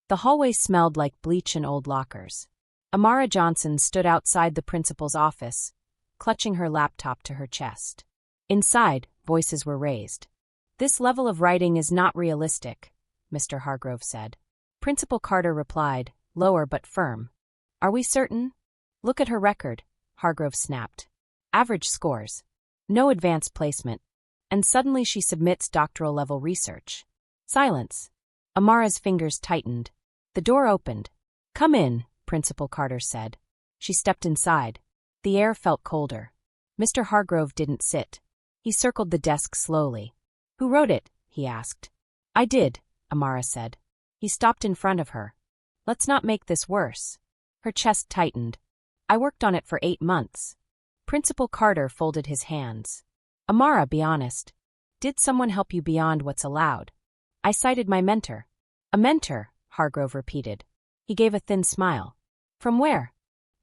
The hallway smelled like bleach and old lockers. Amara Johnson stood outside the principal's office, clutching her laptop to her chest. Inside, voices were raised. "This level of writing is not realistic," Mr. Hargrove said. Principal Carter replied, lower but firm. "Are we certain?" "Look at her record," Hargrove snapped. "Average scores. No advanced placement. And suddenly she submits doctoral-level research." Silence. Amara's fingers tightened. The door opened. "Come in," Principal Carter said. She stepped inside. The air felt colder. Mr. Hargrove didn't sit. He circled the desk slowly. "Who wrote it?" he asked. "I did," Amara said. He stopped in front of her. "Let's not make this worse." Her chest tightened. "I worked on it for 8 months." Principal Carter folded his hands. "Amara, be honest. Did someone help you beyond what's allowed?" "I cited my mentor." "A mentor?" Hargrove repeated. He gave a thin smile. "From where?"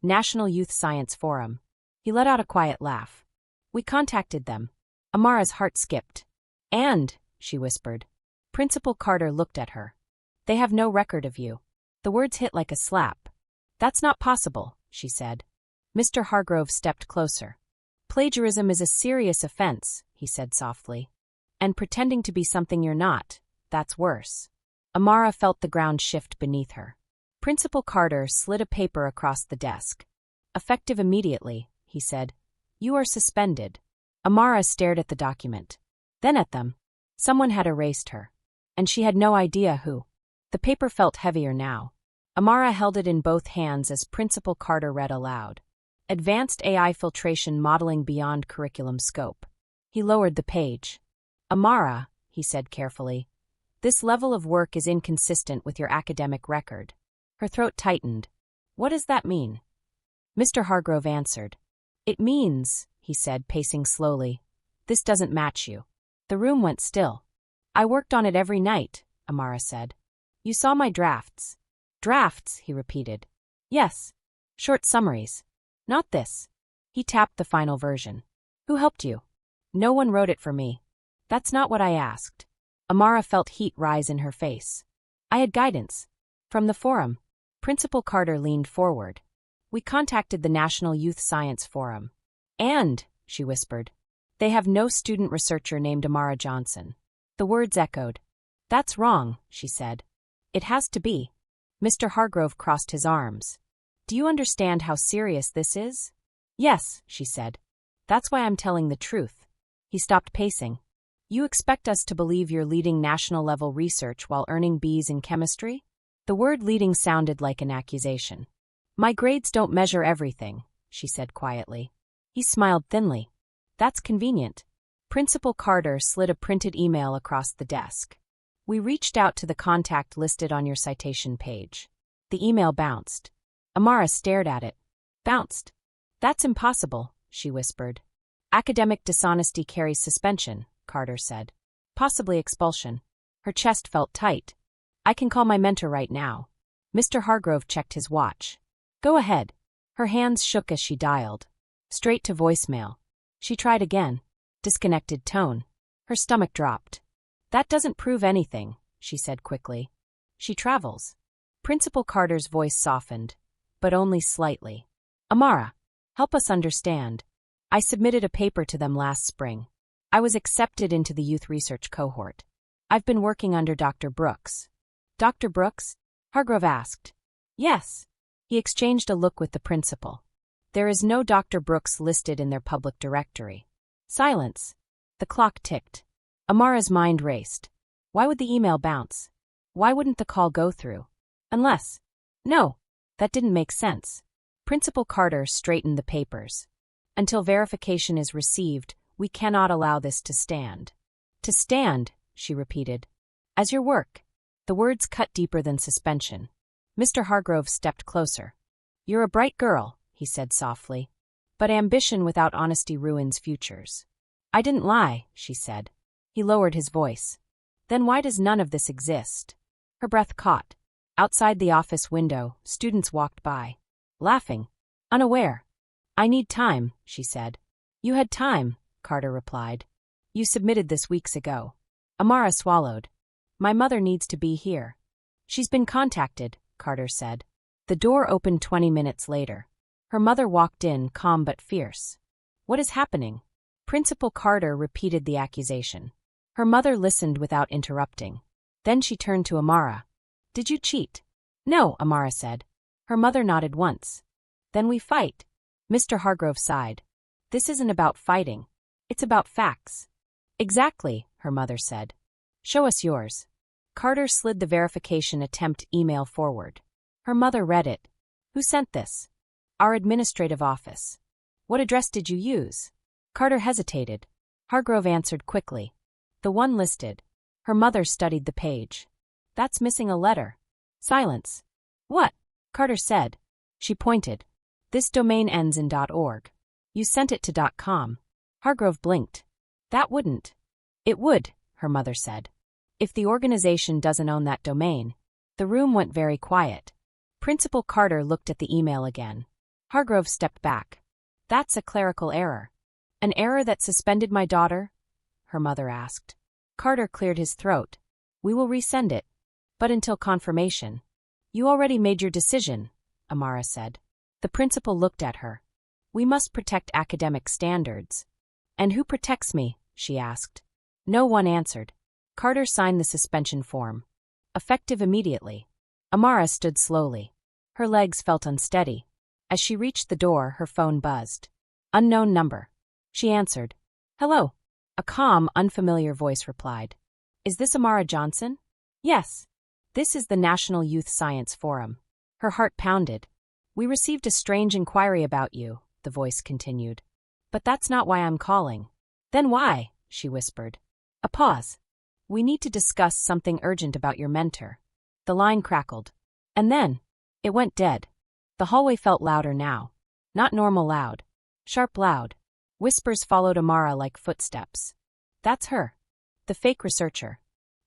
"National Youth Science Forum." He let out a quiet laugh. "We contacted them." Amara's heart skipped. "And," she whispered. Principal Carter looked at her. "They have no record of you." The words hit like a slap. "That's not possible," she said. Mr. Hargrove stepped closer. "Plagiarism is a serious offense," he said softly. "And pretending to be something you're not, that's worse." Amara felt the ground shift beneath her. Principal Carter slid a paper across the desk. "Effective immediately," he said. "You are suspended." Amara stared at the document. Then at them. Someone had erased her. And she had no idea who. The paper felt heavier now. Amara held it in both hands as Principal Carter read aloud. "Advanced AI filtration modeling beyond curriculum scope." He lowered the page. "Amara," he said carefully, "this level of work is inconsistent with your academic record." Her throat tightened. "What does that mean?" Mr. Hargrove answered. "It means," he said, pacing slowly, "this doesn't match you." The room went still. "I worked on it every night," Amara said. "You saw my drafts." "Drafts," he repeated. "Yes. Short summaries. Not this." He tapped the final version. "Who helped you?" "No one wrote it for me." "That's not what I asked." Amara felt heat rise in her face. "I had guidance. From the forum." Principal Carter leaned forward. "We contacted the National Youth Science Forum." "And," she whispered, "they have no student researcher named Amara Johnson." The words echoed. "That's wrong," she said. "It has to be." Mr. Hargrove crossed his arms. "Do you understand how serious this is?" "Yes," she said. "That's why I'm telling the truth." He stopped pacing. "You expect us to believe you're leading national-level research while earning B's in chemistry?" The word leading sounded like an accusation. "My grades don't measure everything," she said quietly. He smiled thinly. "That's convenient." Principal Carter slid a printed email across the desk. "We reached out to the contact listed on your citation page." The email bounced. Amara stared at it. "Bounced? That's impossible," she whispered. "Academic dishonesty carries suspension," Carter said. "Possibly expulsion." Her chest felt tight. "I can call my mentor right now." Mr. Hargrove checked his watch. "Go ahead." Her hands shook as she dialed. Straight to voicemail. She tried again. Disconnected tone. Her stomach dropped. "That doesn't prove anything," she said quickly. "She travels." Principal Carter's voice softened, but only slightly. "Amara, help us understand. I submitted a paper to them last spring. I was accepted into the youth research cohort. I've been working under Dr. Brooks." "Dr. Brooks?" Hargrove asked. "Yes." He exchanged a look with the principal. "There is no Dr. Brooks listed in their public directory." Silence. The clock ticked. Amara's mind raced. Why would the email bounce? Why wouldn't the call go through? Unless... No, that didn't make sense. Principal Carter straightened the papers. "Until verification is received, we cannot allow this to stand." "To stand," she repeated. "As your work." The words cut deeper than suspension. Mr. Hargrove stepped closer. "You're a bright girl," he said softly. "But ambition without honesty ruins futures." "I didn't lie," she said. He lowered his voice. "Then why does none of this exist?" Her breath caught. Outside the office window, students walked by. Laughing. Unaware. "I need time," she said. "You had time," Carter replied. "You submitted this weeks ago." Amara swallowed. "My mother needs to be here." She's been contacted, Carter said. The door opened 20 minutes later. Her mother walked in, calm but fierce. What is happening? Principal Carter repeated the accusation. Her mother listened without interrupting. Then she turned to Amara. Did you cheat? No, Amara said. Her mother nodded once. Then we fight. Mr. Hargrove sighed. This isn't about fighting. It's about facts. Exactly, her mother said. Show us yours. Carter slid the verification attempt email forward. Her mother read it. Who sent this? Our administrative office. What address did you use? Carter hesitated. Hargrove answered quickly. The one listed. Her mother studied the page. That's missing a letter. Silence. What? Carter said. She pointed. This domain ends in .org. You sent it to .com. Hargrove blinked. That wouldn't. It would, her mother said. If the organization doesn't own that domain. The room went very quiet. Principal Carter looked at the email again. Hargrove stepped back. That's a clerical error. An error that suspended my daughter? Her mother asked. Carter cleared his throat. We will resend it. But until confirmation. You already made your decision, Amara said. The principal looked at her. We must protect academic standards. And who protects me? She asked. No one answered. Carter signed the suspension form. Effective immediately. Amara stood slowly. Her legs felt unsteady. As she reached the door, her phone buzzed. Unknown number. She answered. Hello. A calm, unfamiliar voice replied. Is this Amara Johnson? Yes. This is the National Youth Science Forum. Her heart pounded. We received a strange inquiry about you, the voice continued. But that's not why I'm calling. Then why? She whispered. A pause. We need to discuss something urgent about your mentor. The line crackled. And then, it went dead. The hallway felt louder now. Not normal loud. Sharp loud. Whispers followed Amara like footsteps. That's her. The fake researcher.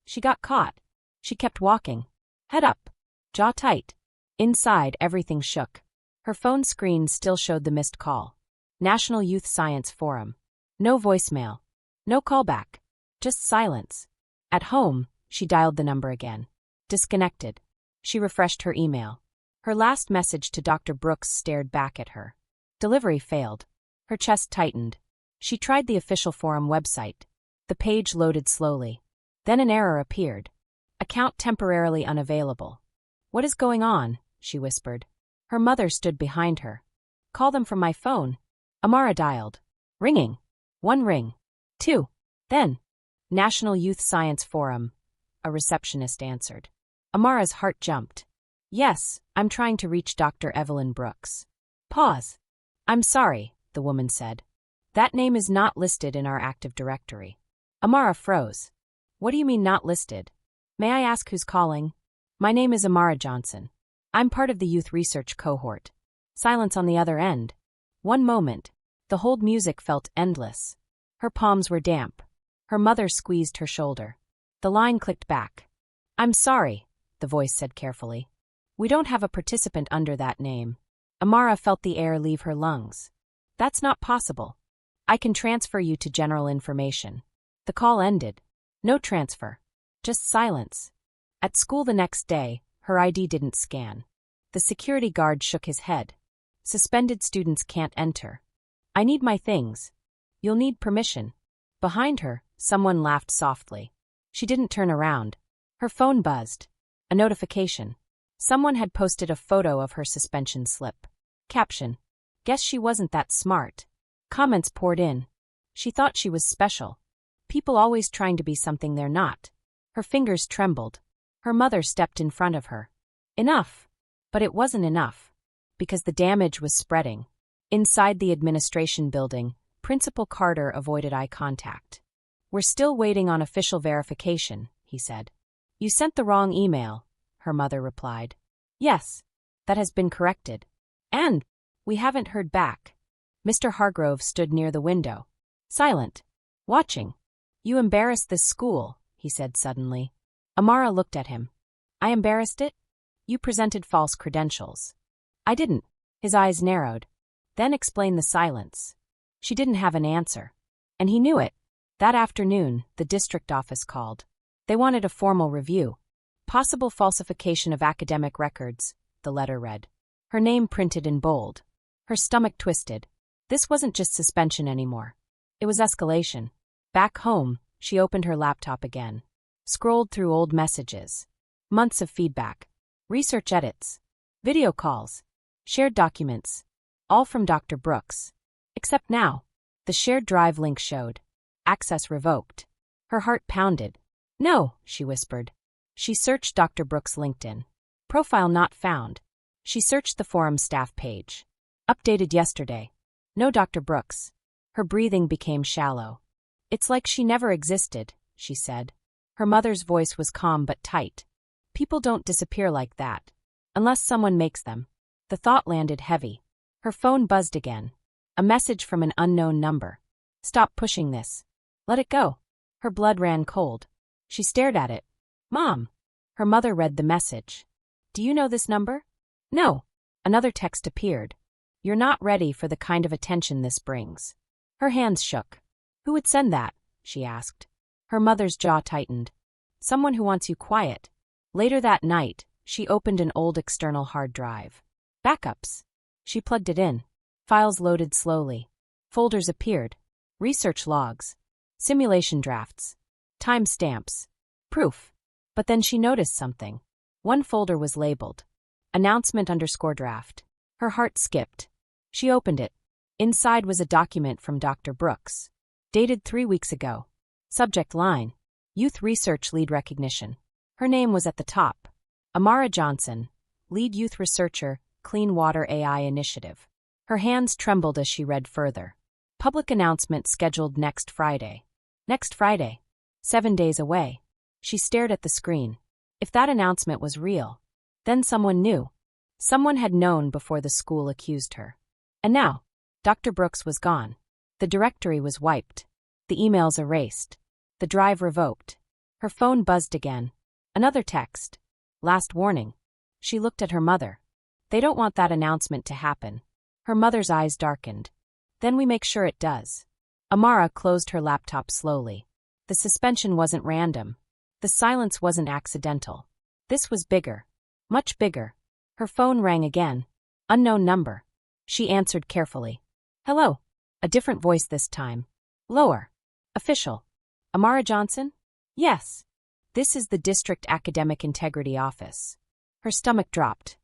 She got caught. She kept walking. Head up. Jaw tight. Inside, everything shook. Her phone screen still showed the missed call. National Youth Science Forum. No voicemail. No callback. Just silence. At home, she dialed the number again. Disconnected. She refreshed her email. Her last message to Dr. Brooks stared back at her. Delivery failed. Her chest tightened. She tried the official forum website. The page loaded slowly. Then an error appeared. Account temporarily unavailable. What is going on? She whispered. Her mother stood behind her. Call them from my phone. Amara dialed. Ringing. 1 ring. 2. Then. National Youth Science Forum. A receptionist answered. Amara's heart jumped. Yes, I'm trying to reach Dr. Evelyn Brooks. Pause. I'm sorry, the woman said. That name is not listed in our active directory. Amara froze. What do you mean not listed? May I ask who's calling? My name is Amara Johnson. I'm part of the youth research cohort. Silence on the other end. One moment. The hold music felt endless. Her palms were damp. Her mother squeezed her shoulder. The line clicked back. I'm sorry, the voice said carefully. We don't have a participant under that name. Amara felt the air leave her lungs. That's not possible. I can transfer you to general information. The call ended. No transfer. Just silence. At school the next day, her ID didn't scan. The security guard shook his head. Suspended students can't enter. I need my things. You'll need permission. Behind her, someone laughed softly. She didn't turn around. Her phone buzzed. A notification. Someone had posted a photo of her suspension slip. Caption. Guess she wasn't that smart. Comments poured in. She thought she was special. People always trying to be something they're not. Her fingers trembled. Her mother stepped in front of her. Enough. But it wasn't enough. Because the damage was spreading. Inside the administration building, Principal Carter avoided eye contact. We're still waiting on official verification, he said. You sent the wrong email, her mother replied. Yes. That has been corrected. And we haven't heard back. Mr. Hargrove stood near the window. Silent. Watching. You embarrassed this school, he said suddenly. Amara looked at him. I embarrassed it? You presented false credentials. I didn't. His eyes narrowed. Then explain the silence. She didn't have an answer. And he knew it. That afternoon, the district office called. They wanted a formal review. Possible falsification of academic records, the letter read. Her name printed in bold. Her stomach twisted. This wasn't just suspension anymore. It was escalation. Back home, she opened her laptop again. Scrolled through old messages. Months of feedback. Research edits. Video calls. Shared documents. All from Dr. Brooks. Except now. The shared drive link showed. Access revoked. Her heart pounded. No, she whispered. She searched Dr. Brooks' LinkedIn. Profile not found. She searched the forum staff page. Updated yesterday. No Dr. Brooks. Her breathing became shallow. It's like she never existed, she said. Her mother's voice was calm but tight. People don't disappear like that. Unless someone makes them. The thought landed heavy. Her phone buzzed again. A message from an unknown number. Stop pushing this. Let it go. Her blood ran cold. She stared at it. Mom. Her mother read the message. Do you know this number? No. Another text appeared. You're not ready for the kind of attention this brings. Her hands shook. Who would send that? She asked. Her mother's jaw tightened. Someone who wants you quiet. Later that night, she opened an old external hard drive. Backups. She plugged it in. Files loaded slowly. Folders appeared. Research logs. Simulation drafts. Timestamps. Proof. But then she noticed something. One folder was labeled. Announcement_draft. Her heart skipped. She opened it. Inside was a document from Dr. Brooks. Dated 3 weeks ago. Subject line. Youth Research Lead Recognition. Her name was at the top. Amara Johnson, Lead Youth Researcher, Clean Water AI Initiative. Her hands trembled as she read further. Public announcement scheduled next Friday. Next Friday. 7 days away. She stared at the screen. If that announcement was real, then someone knew. Someone had known before the school accused her. And now, Dr. Brooks was gone. The directory was wiped. The emails erased. The drive revoked. Her phone buzzed again. Another text. Last warning. She looked at her mother. They don't want that announcement to happen. Her mother's eyes darkened. Then we make sure it does. Amara closed her laptop slowly. The suspension wasn't random. The silence wasn't accidental. This was bigger. Much bigger. Her phone rang again. Unknown number. She answered carefully. Hello. A different voice this time. Lower. Official. Amara Johnson? Yes. This is the District Academic Integrity Office. Her stomach dropped.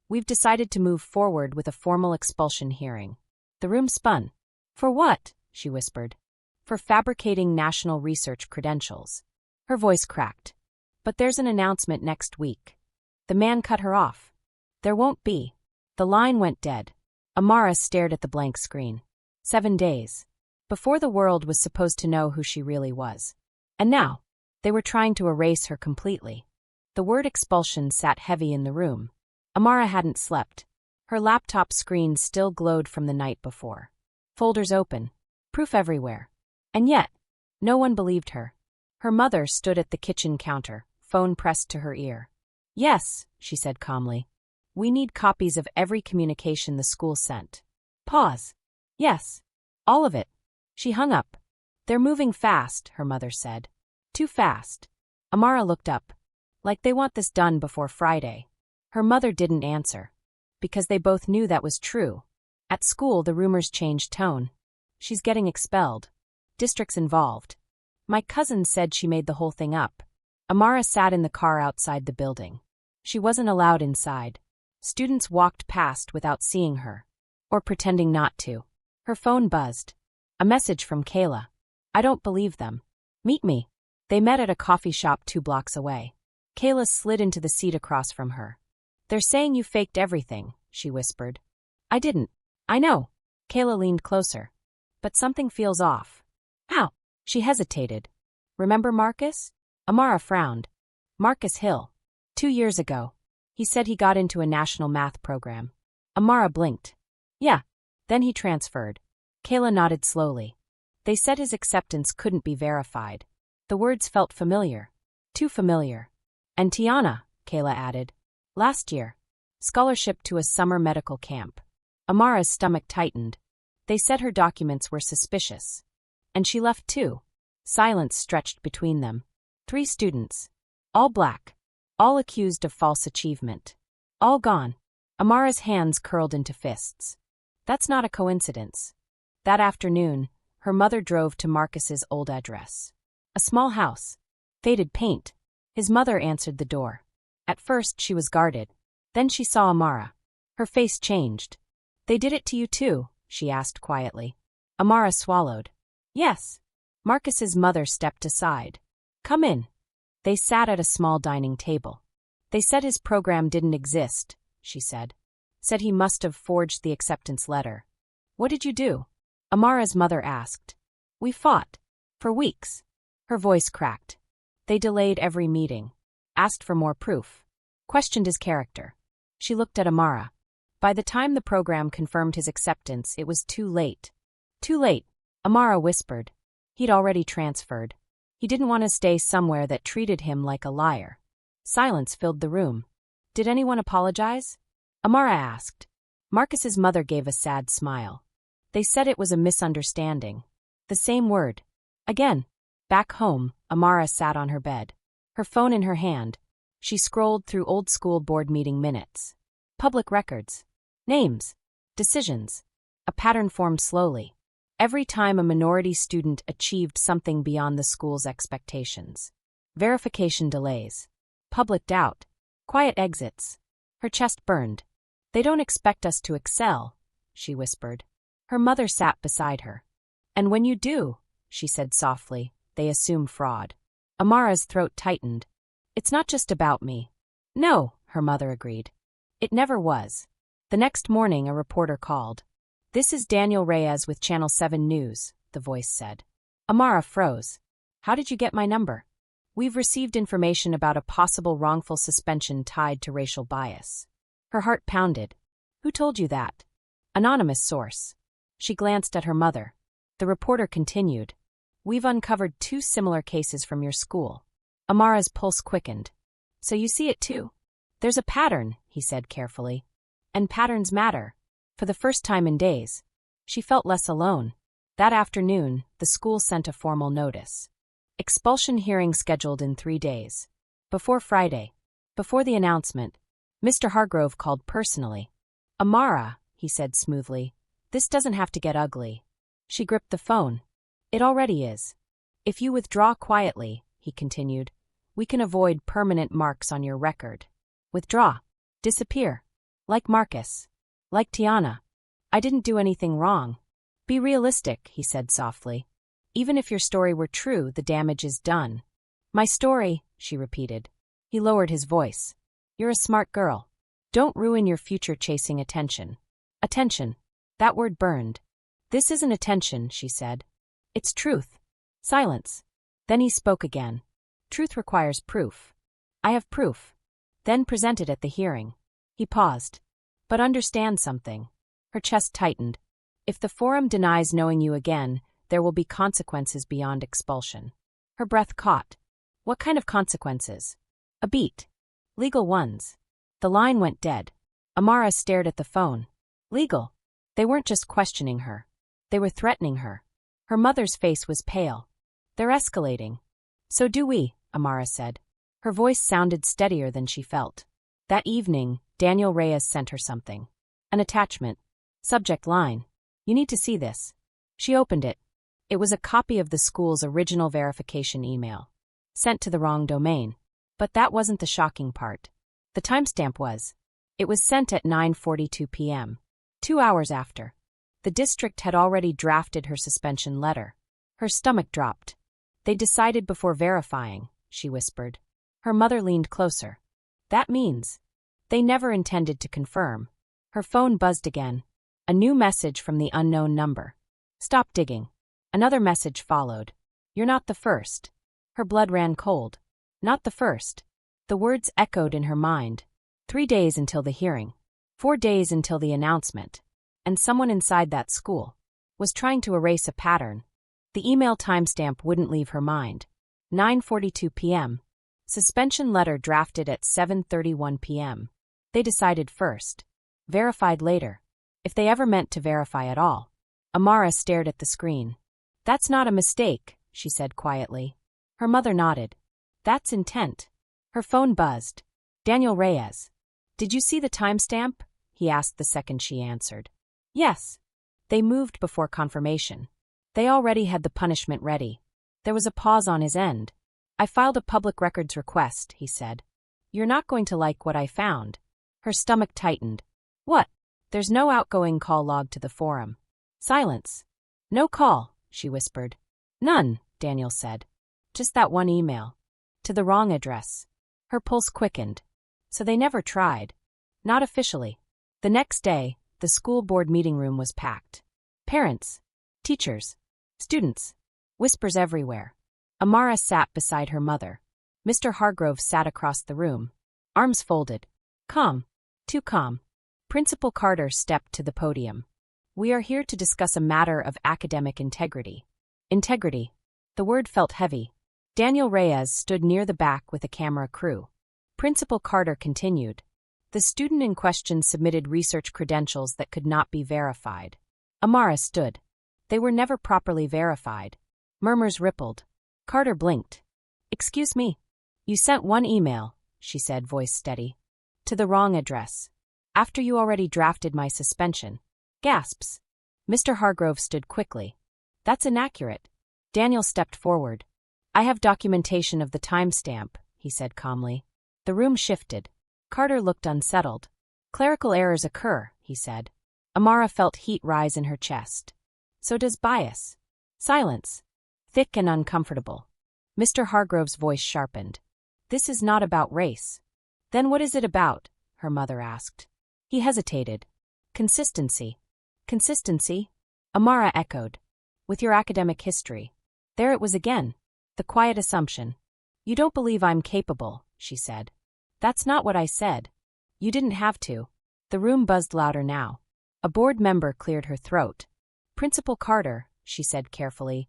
We've decided to move forward with a formal expulsion hearing. The room spun. For what? She whispered. For fabricating national research credentials. Her voice cracked. But there's an announcement next week. The man cut her off. There won't be. The line went dead. Amara stared at the blank screen. 7 days. Before the world was supposed to know who she really was. And now, they were trying to erase her completely. The word expulsion sat heavy in the room. Amara hadn't slept. Her laptop screen still glowed from the night before. Folders open. Proof everywhere. And yet, no one believed her. Her mother stood at the kitchen counter, phone pressed to her ear. Yes, she said calmly. We need copies of every communication the school sent. Pause. Yes. All of it. She hung up. They're moving fast, her mother said. Too fast. Amara looked up. Like they want this done before Friday. Her mother didn't answer. Because they both knew that was true. At school, the rumors changed tone. She's getting expelled. Districts involved. My cousin said she made the whole thing up. Amara sat in the car outside the building. She wasn't allowed inside. Students walked past without seeing her. Or pretending not to. Her phone buzzed. A message from Kayla. I don't believe them. Meet me. They met at a coffee shop 2 blocks away. Kayla slid into the seat across from her. They're saying you faked everything, she whispered. I didn't. I know. Kayla leaned closer. But something feels off. How? She hesitated. Remember Marcus? Amara frowned. Marcus Hill. 2 years ago. He said he got into a national math program. Amara blinked. Yeah. Then he transferred. Kayla nodded slowly. They said his acceptance couldn't be verified. The words felt familiar. Too familiar. And Tiana, Kayla added. Last year. Scholarship to a summer medical camp. Amara's stomach tightened. They said her documents were suspicious. And she left too. Silence stretched between them. 3 students. All black. all accused of false achievement. All gone. Amara's hands curled into fists. That's not a coincidence. That afternoon, her mother drove to Marcus's old address. A small house. Faded paint. His mother answered the door. At first she was guarded. Then she saw Amara. Her face changed. "They did it to you too?" she asked quietly. Amara swallowed. "Yes." Marcus's mother stepped aside. "Come in." They sat at a small dining table. "They said his program didn't exist," she said. "Said he must have forged the acceptance letter." "What did you do?" Amara's mother asked. "We fought. For weeks." Her voice cracked. "They delayed every meeting. Asked for more proof. Questioned his character." She looked at Amara. By the time the program confirmed his acceptance, it was too late. "Too late," Amara whispered. He'd already transferred. He didn't want to stay somewhere that treated him like a liar. Silence filled the room. "Did anyone apologize?" Amara asked. Marcus's mother gave a sad smile. "They said it was a misunderstanding." The same word. Again. Back home, Amara sat on her bed. Her phone in her hand. She scrolled through old-school board meeting minutes. Public records. Names. Decisions. A pattern formed slowly. Every time a minority student achieved something beyond the school's expectations. Verification delays. Public doubt. Quiet exits. Her chest burned. "They don't expect us to excel," she whispered. Her mother sat beside her. "And when you do," she said softly, "they assume fraud." Amara's throat tightened. "It's not just about me." "No," her mother agreed. "It never was." The next morning a reporter called. "This is Daniel Reyes with Channel 7 News," the voice said. Amara froze. "How did you get my number?" "We've received information about a possible wrongful suspension tied to racial bias." Her heart pounded. "Who told you that?" "Anonymous source." She glanced at her mother. The reporter continued. "We've uncovered 2 similar cases from your school." Amara's pulse quickened. "So you see it too?" "There's a pattern," he said carefully. "And patterns matter." For the first time in days, she felt less alone. That afternoon, the school sent a formal notice. Expulsion hearing scheduled in 3 days. Before Friday. Before the announcement, Mr. Hargrove called personally. "Amara," he said smoothly, "this doesn't have to get ugly." She gripped the phone. "It already is. If you withdraw quietly," he continued, "we can avoid permanent marks on your record. Withdraw. Disappear. Like Marcus. Like Tiana. I didn't do anything wrong." "Be realistic," he said softly. "Even if your story were true, the damage is done." "My story," she repeated. He lowered his voice. "You're a smart girl. Don't ruin your future chasing attention." Attention. That word burned. "This isn't attention," she said. "It's truth." Silence. Then he spoke again. "Truth requires proof. I have proof." Then present it at the hearing. He paused. "But understand something." Her chest tightened. "If the forum denies knowing you again, there will be consequences beyond expulsion." Her breath caught. "What kind of consequences?" "A beat. Legal ones." The line went dead. Amara stared at the phone. Legal. They weren't just questioning her. They were threatening her. Her mother's face was pale. "They're escalating." "So do we," Amara said. Her voice sounded steadier than she felt. That evening, Daniel Reyes sent her something. An attachment. Subject line. "You need to see this." She opened it. It was a copy of the school's original verification email. Sent to the wrong domain. But that wasn't the shocking part. The timestamp was. It was sent at 9:42 p.m. 2 hours after. The district had already drafted her suspension letter. Her stomach dropped. "They decided before verifying," she whispered. Her mother leaned closer. "That means they never intended to confirm." Her phone buzzed again. A new message from the unknown number. "Stop digging." Another message followed. "You're not the first." Her blood ran cold. Not the first. The words echoed in her mind. 3 days until the hearing. 4 days until the announcement. And someone inside that school was trying to erase a pattern. The email timestamp wouldn't leave her mind. 9:42 p.m. Suspension letter drafted at 7:31 p.m. They decided first. Verified later. If they ever meant to verify at all. Amara stared at the screen. "That's not a mistake," she said quietly. Her mother nodded. "That's intent." Her phone buzzed. Daniel Reyes. Did you see the timestamp? He asked the second she answered. Yes. They moved before confirmation. They already had the punishment ready. There was a pause on his end. I filed a public records request, he said. You're not going to like what I found. Her stomach tightened. What? There's no outgoing call log to the forum. Silence. No call, she whispered. None, Daniel said. Just that one email. To the wrong address. Her pulse quickened. So they never tried. Not officially. The next day, the school board meeting room was packed. Parents, teachers, students, whispers everywhere. Amara sat beside her mother. Mr. Hargrove sat across the room, arms folded. Calm, too calm. Principal Carter stepped to the podium. We are here to discuss a matter of academic integrity. Integrity. The word felt heavy. Daniel Reyes stood near the back with a camera crew. Principal Carter continued. The student in question submitted research credentials that could not be verified. Amara stood. They were never properly verified. Murmurs rippled. Carter blinked. Excuse me. You sent one email, she said, voice steady. To the wrong address. After you already drafted my suspension. Gasps. Mr. Hargrove stood quickly. That's inaccurate. Daniel stepped forward. I have documentation of the timestamp, he said calmly. The room shifted. Carter looked unsettled. Clerical errors occur, he said. Amara felt heat rise in her chest. So does bias. Silence. Thick and uncomfortable. Mr. Hargrove's voice sharpened. This is not about race. Then what is it about? Her mother asked. He hesitated. Consistency. Consistency? Amara echoed. With your academic history. There it was again. The quiet assumption. You don't believe I'm capable, she said. That's not what I said. You didn't have to. The room buzzed louder now. A board member cleared her throat. Principal Carter, she said carefully.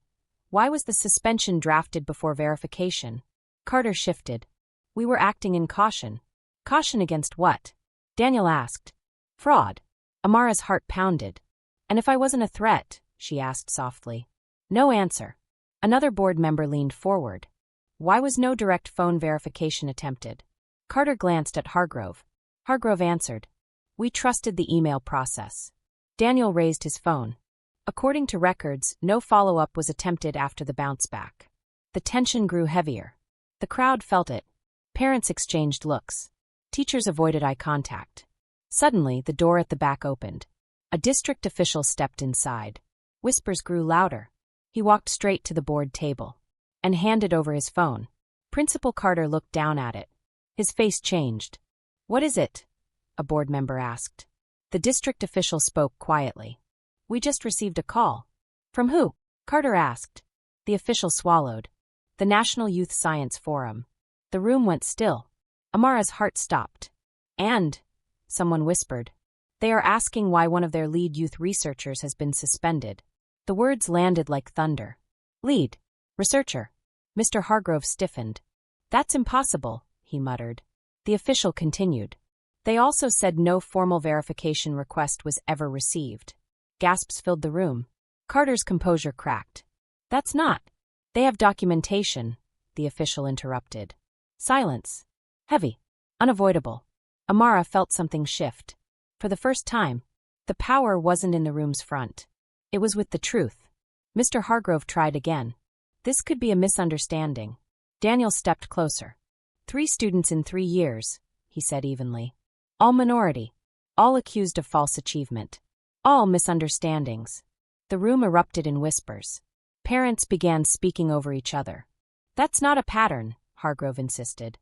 Why was the suspension drafted before verification? Carter shifted. We were acting in caution. Caution against what? Daniel asked. Fraud. Amara's heart pounded. And if I wasn't a threat? She asked softly. No answer. Another board member leaned forward. Why was no direct phone verification attempted? Carter glanced at Hargrove. Hargrove answered. We trusted the email process. Daniel raised his phone. According to records, no follow-up was attempted after the bounce back. The tension grew heavier. The crowd felt it. Parents exchanged looks. Teachers avoided eye contact. Suddenly, the door at the back opened. A district official stepped inside. Whispers grew louder. He walked straight to the board table and handed over his phone. Principal Carter looked down at it. His face changed. What is it? A board member asked. The district official spoke quietly. We just received a call. From who? Carter asked. The official swallowed. The National Youth Science Forum. The room went still. Amara's heart stopped. And, someone whispered, they are asking why one of their lead youth researchers has been suspended. The words landed like thunder. Lead. Researcher. Mr. Hargrove stiffened. That's impossible, he muttered. The official continued. They also said no formal verification request was ever received. Gasps filled the room. Carter's composure cracked. That's not. They have documentation, the official interrupted. Silence. Heavy. Unavoidable. Amara felt something shift. For the first time, the power wasn't in the room's front. It was with the truth. Mr. Hargrove tried again. This could be a misunderstanding. Daniel stepped closer. 3 students in 3 years, he said evenly. All minority. All accused of false achievement. All misunderstandings. The room erupted in whispers. Parents began speaking over each other. That's not a pattern, Hargrove insisted.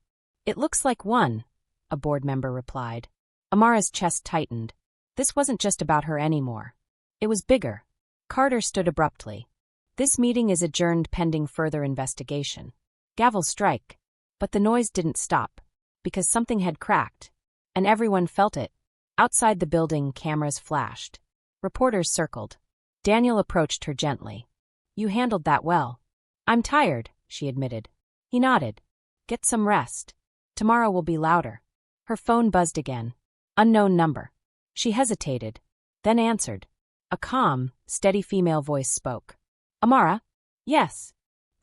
It looks like one, a board member replied. Amara's chest tightened. This wasn't just about her anymore. It was bigger. Carter stood abruptly. This meeting is adjourned pending further investigation. Gavel strike. But the noise didn't stop, because something had cracked. And everyone felt it. Outside the building, cameras flashed. Reporters circled. Daniel approached her gently. You handled that well. I'm tired, she admitted. He nodded. Get some rest. Tomorrow will be louder. Her phone buzzed again. Unknown number. She hesitated, then answered. A calm, steady female voice spoke. Amara? Yes.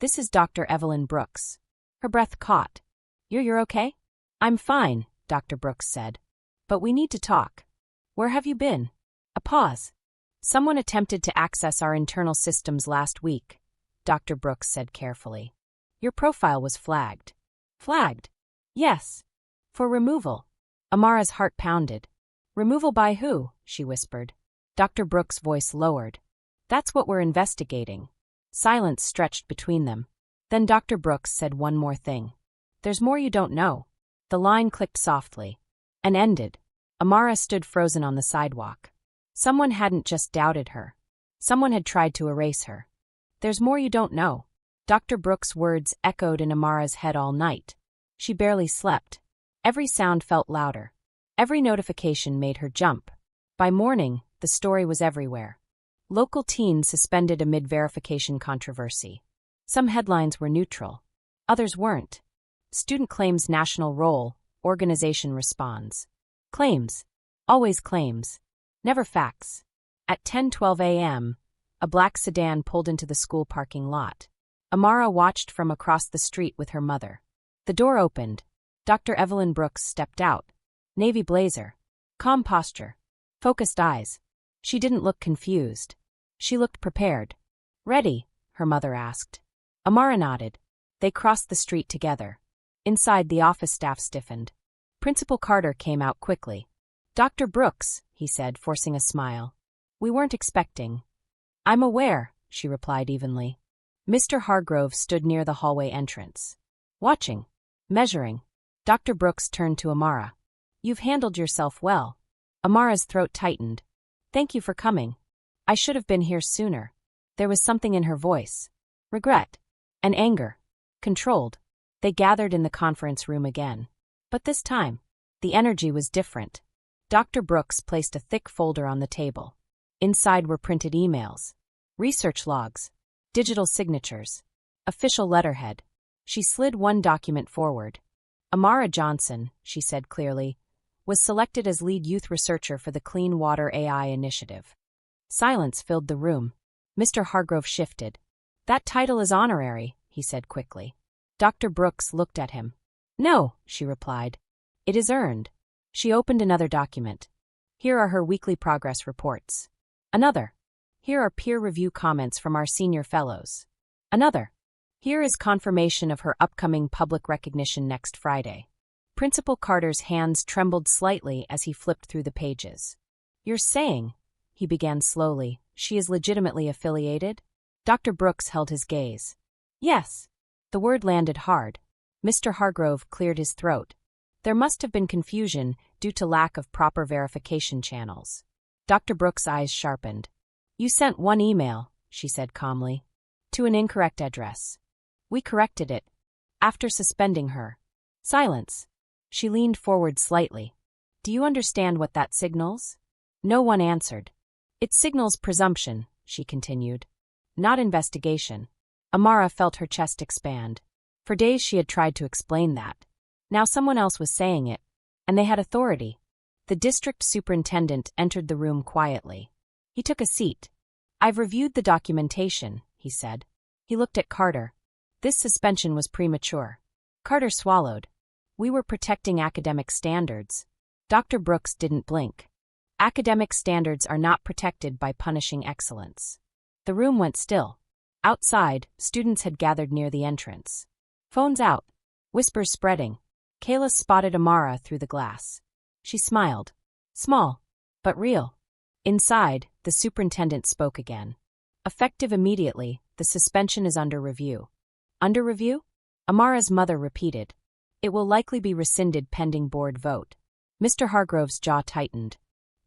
This is Dr. Evelyn Brooks. Her breath caught. You're okay? I'm fine, Dr. Brooks said. But we need to talk. Where have you been? A pause. Someone attempted to access our internal systems last week, Dr. Brooks said carefully. Your profile was flagged. Flagged? Yes. For removal. Amara's heart pounded. Removal by who? She whispered. Dr. Brooks' voice lowered. That's what we're investigating. Silence stretched between them. Then Dr. Brooks said one more thing. There's more you don't know. The line clicked softly. And ended. Amara stood frozen on the sidewalk. Someone hadn't just doubted her. Someone had tried to erase her. There's more you don't know. Dr. Brooks' words echoed in Amara's head all night. She barely slept. Every sound felt louder. Every notification made her jump. By morning, the story was everywhere. Local teens suspended amid verification controversy. Some headlines were neutral. Others weren't. Student claims national role, organization responds. Claims. Always claims. Never facts. At 10:12 a.m., a black sedan pulled into the school parking lot. Amara watched from across the street with her mother. The door opened. Dr. Evelyn Brooks stepped out. Navy blazer. Calm posture. Focused eyes. She didn't look confused. She looked prepared. Ready? Her mother asked. Amara nodded. They crossed the street together. Inside, the office staff stiffened. Principal Carter came out quickly. Dr. Brooks, he said, forcing a smile. We weren't expecting. I'm aware, she replied evenly. Mr. Hargrove stood near the hallway entrance. Watching. Measuring. Dr. Brooks turned to Amara. You've handled yourself well. Amara's throat tightened. Thank you for coming. I should have been here sooner. There was something in her voice. Regret. And anger. Controlled. They gathered in the conference room again. But this time, the energy was different. Dr. Brooks placed a thick folder on the table. Inside were printed emails, research logs, digital signatures, official letterhead. She slid one document forward. Amara Johnson, she said clearly, was selected as lead youth researcher for the Clean Water AI initiative. Silence filled the room. Mr. Hargrove shifted. That title is honorary, he said quickly. Dr. Brooks looked at him. No, she replied. It is earned. She opened another document. Here are her weekly progress reports. Another. Here are peer review comments from our senior fellows. Another. Here is confirmation of her upcoming public recognition next Friday. Principal Carter's hands trembled slightly as he flipped through the pages. You're saying, he began slowly, she is legitimately affiliated? Dr. Brooks held his gaze. Yes. The word landed hard. Mr. Hargrove cleared his throat. There must have been confusion due to lack of proper verification channels. Dr. Brooks' eyes sharpened. You sent one email, she said calmly, to an incorrect address. We corrected it. After suspending her. Silence. She leaned forward slightly. Do you understand what that signals? No one answered. It signals presumption, she continued. Not investigation. Amara felt her chest expand. For days she had tried to explain that. Now someone else was saying it. And they had authority. The district superintendent entered the room quietly. He took a seat. I've reviewed the documentation, he said. He looked at Carter. This suspension was premature. Carter swallowed. We were protecting academic standards. Dr. Brooks didn't blink. Academic standards are not protected by punishing excellence. The room went still. Outside, students had gathered near the entrance. Phones out. Whispers spreading. Kayla spotted Amara through the glass. She smiled. Small, but real. Inside, the superintendent spoke again. Effective immediately, the suspension is under review. Under review? Amara's mother repeated. It will likely be rescinded pending board vote. Mr. Hargrove's jaw tightened.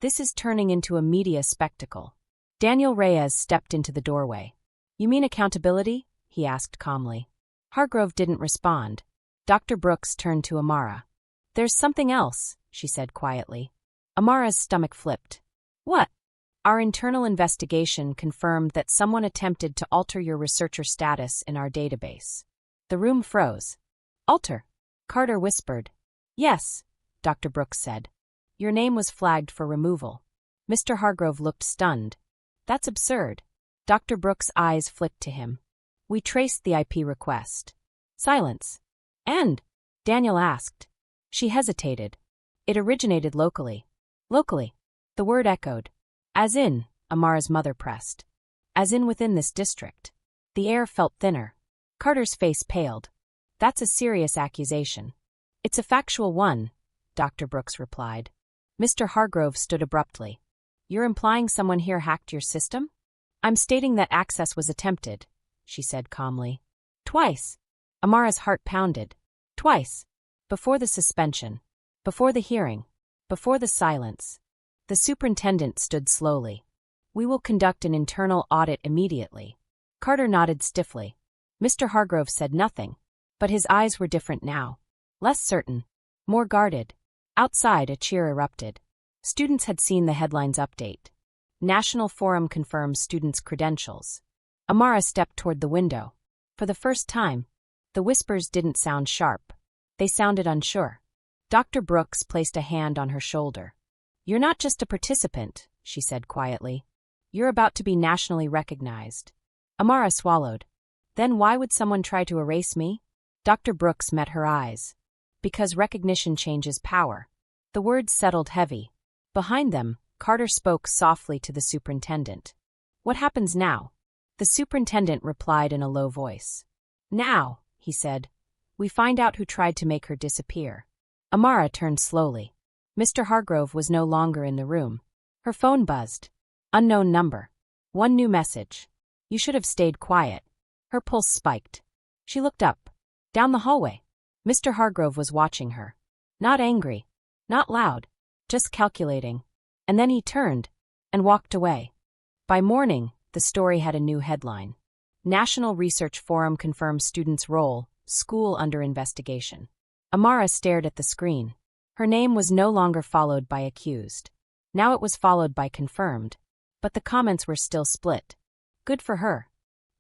This is turning into a media spectacle. Daniel Reyes stepped into the doorway. You mean accountability? He asked calmly. Hargrove didn't respond. Dr. Brooks turned to Amara. There's something else, she said quietly. Amara's stomach flipped. What? Our internal investigation confirmed that someone attempted to alter your researcher status in our database. The room froze. Alter? Carter whispered. Yes, Dr. Brooks said. Your name was flagged for removal. Mr. Hargrove looked stunned. That's absurd. Dr. Brooks' eyes flicked to him. We traced the IP request. Silence. And? Daniel asked. She hesitated. It originated locally. Locally. The word echoed. As in, Amara's mother pressed. As in within this district. The air felt thinner. Carter's face paled. That's a serious accusation. It's a factual one, Dr. Brooks replied. Mr. Hargrove stood abruptly. You're implying someone here hacked your system? I'm stating that access was attempted, she said calmly. Twice. Amara's heart pounded. Twice. Before the suspension. Before the hearing. Before the silence. The superintendent stood slowly. We will conduct an internal audit immediately. Carter nodded stiffly. Mr. Hargrove said nothing, but his eyes were different now. Less certain. More guarded. Outside, a cheer erupted. Students had seen the headlines update. National Forum confirms students' credentials. Amara stepped toward the window. For the first time, the whispers didn't sound sharp. They sounded unsure. Dr. Brooks placed a hand on her shoulder. You're not just a participant, she said quietly. You're about to be nationally recognized. Amara swallowed. Then why would someone try to erase me? Dr. Brooks met her eyes. Because recognition changes power. The words settled heavy. Behind them, Carter spoke softly to the superintendent. What happens now? The superintendent replied in a low voice. Now, he said, we find out who tried to make her disappear. Amara turned slowly. Mr. Hargrove was no longer in the room. Her phone buzzed. Unknown number. One new message. You should have stayed quiet. Her pulse spiked. She looked up. Down the hallway. Mr. Hargrove was watching her. Not angry. Not loud. Just calculating. And then he turned and walked away. By morning, the story had a new headline. National Research Forum confirms student's role, school under investigation. Amara stared at the screen. Her name was no longer followed by accused. Now it was followed by confirmed. But the comments were still split. Good for her.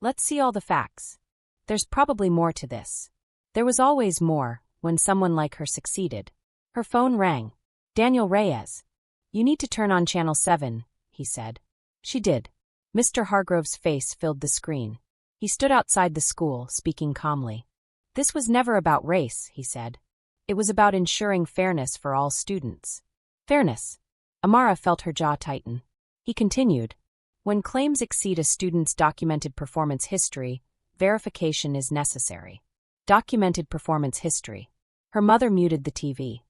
Let's see all the facts. There's probably more to this. There was always more when someone like her succeeded. Her phone rang. Daniel Reyes. You need to turn on Channel 7, he said. She did. Mr. Hargrove's face filled the screen. He stood outside the school, speaking calmly. This was never about race, he said. It was about ensuring fairness for all students. Fairness. Amara felt her jaw tighten. He continued. When claims exceed a student's documented performance history, verification is necessary. Documented performance history. Her mother muted the TV.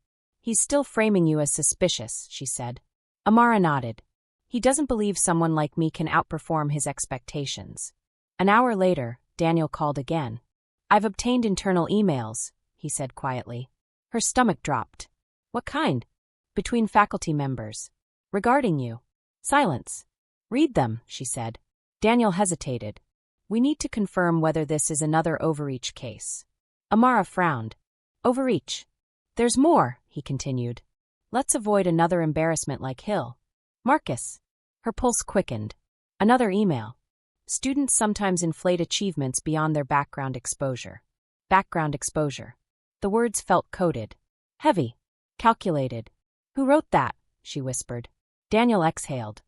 He's still framing you as suspicious, she said. Amara nodded. He doesn't believe someone like me can outperform his expectations. An hour later, Daniel called again. I've obtained internal emails, he said quietly. Her stomach dropped. What kind? Between faculty members. Regarding you. Silence. Read them, she said. Daniel hesitated. We need to confirm whether this is another overreach case. Amara frowned. Overreach. There's more, he continued. Let's avoid another embarrassment like Hill. Marcus. Her pulse quickened. Another email. Students sometimes inflate achievements beyond their background exposure. Background exposure. The words felt coded. Heavy. Calculated. Who wrote that? She whispered. Daniel exhaled.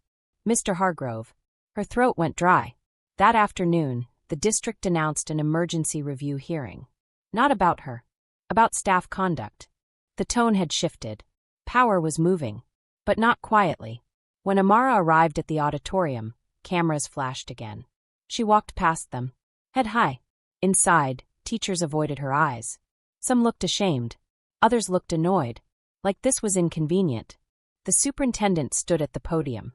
Mr. Hargrove. Her throat went dry. That afternoon, the district announced an emergency review hearing. Not about her. About staff conduct. The tone had shifted. Power was moving. But not quietly. When Amara arrived at the auditorium, cameras flashed again. She walked past them. Head high. Inside, teachers avoided her eyes. Some looked ashamed. Others looked annoyed. Like this was inconvenient. The superintendent stood at the podium.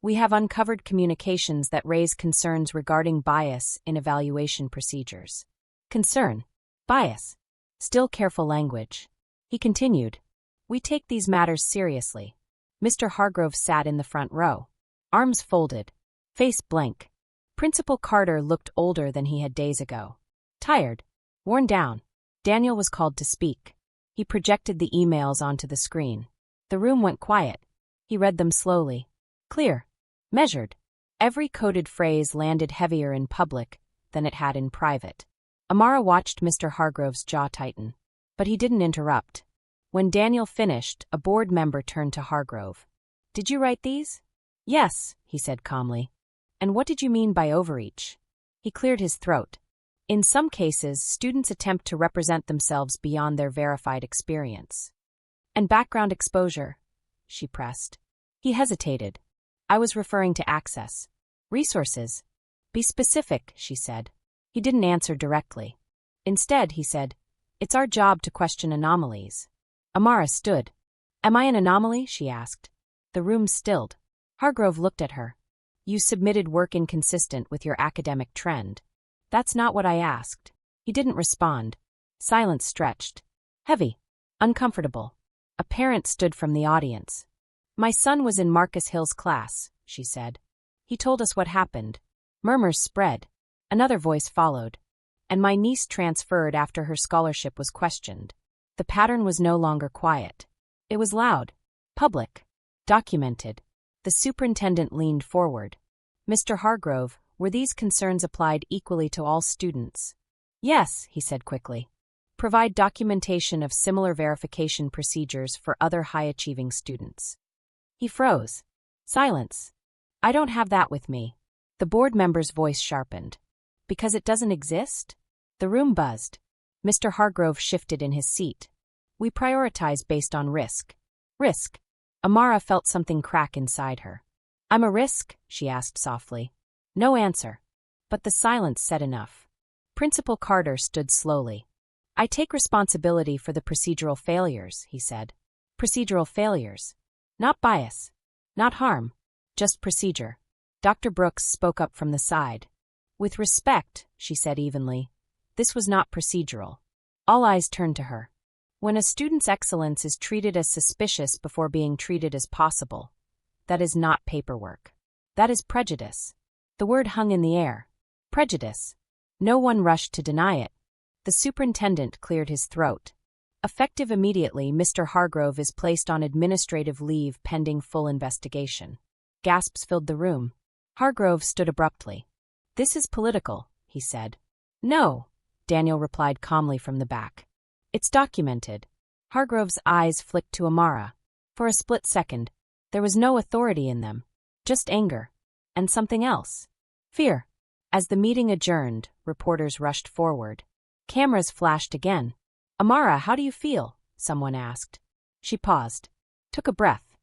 We have uncovered communications that raise concerns regarding bias in evaluation procedures. Concern. Bias. Still careful language. He continued. We take these matters seriously. Mr. Hargrove sat in the front row. Arms folded. Face blank. Principal Carter looked older than he had days ago. Tired. Worn down. Daniel was called to speak. He projected the emails onto the screen. The room went quiet. He read them slowly. Clear. Measured. Every coded phrase landed heavier in public than it had in private. Amara watched Mr. Hargrove's jaw tighten. But he didn't interrupt. When Daniel finished, a board member turned to Hargrove. Did you write these? Yes, he said calmly. And what did you mean by overreach? He cleared his throat. In some cases, students attempt to represent themselves beyond their verified experience. And background exposure, she pressed. He hesitated. I was referring to access. Resources. Be specific, she said. He didn't answer directly. Instead, he said, it's our job to question anomalies. Amara stood. Am I an anomaly? She asked. The room stilled. Hargrove looked at her. You submitted work inconsistent with your academic trend. That's not what I asked. He didn't respond. Silence stretched. Heavy. Uncomfortable. A parent stood from the audience. My son was in Marcus Hill's class, she said. He told us what happened. Murmurs spread. Another voice followed. And my niece transferred after her scholarship was questioned. The pattern was no longer quiet. It was loud. Public. Documented. The superintendent leaned forward. Mr. Hargrove, were these concerns applied equally to all students? Yes, he said quickly. Provide documentation of similar verification procedures for other high-achieving students. He froze. Silence. I don't have that with me. The board member's voice sharpened. Because it doesn't exist? The room buzzed. Mr. Hargrove shifted in his seat. We prioritize based on risk. Risk. Amara felt something crack inside her. I'm a risk? She asked softly. No answer. But the silence said enough. Principal Carter stood slowly. I take responsibility for the procedural failures, he said. Procedural failures. Not bias. Not harm. Just procedure. Dr. Brooks spoke up from the side. With respect, she said evenly, this was not procedural. All eyes turned to her. When a student's excellence is treated as suspicious before being treated as possible, that is not paperwork. That is prejudice. The word hung in the air. Prejudice. No one rushed to deny it. The superintendent cleared his throat. Effective immediately, Mr. Hargrove is placed on administrative leave pending full investigation. Gasps filled the room. Hargrove stood abruptly. This is political, he said. No, Daniel replied calmly from the back. It's documented. Hargrove's eyes flicked to Amara. For a split second, there was no authority in them. Just anger. And something else. Fear. As the meeting adjourned, reporters rushed forward. Cameras flashed again. Amara, how do you feel? Someone asked. She paused. Took a breath.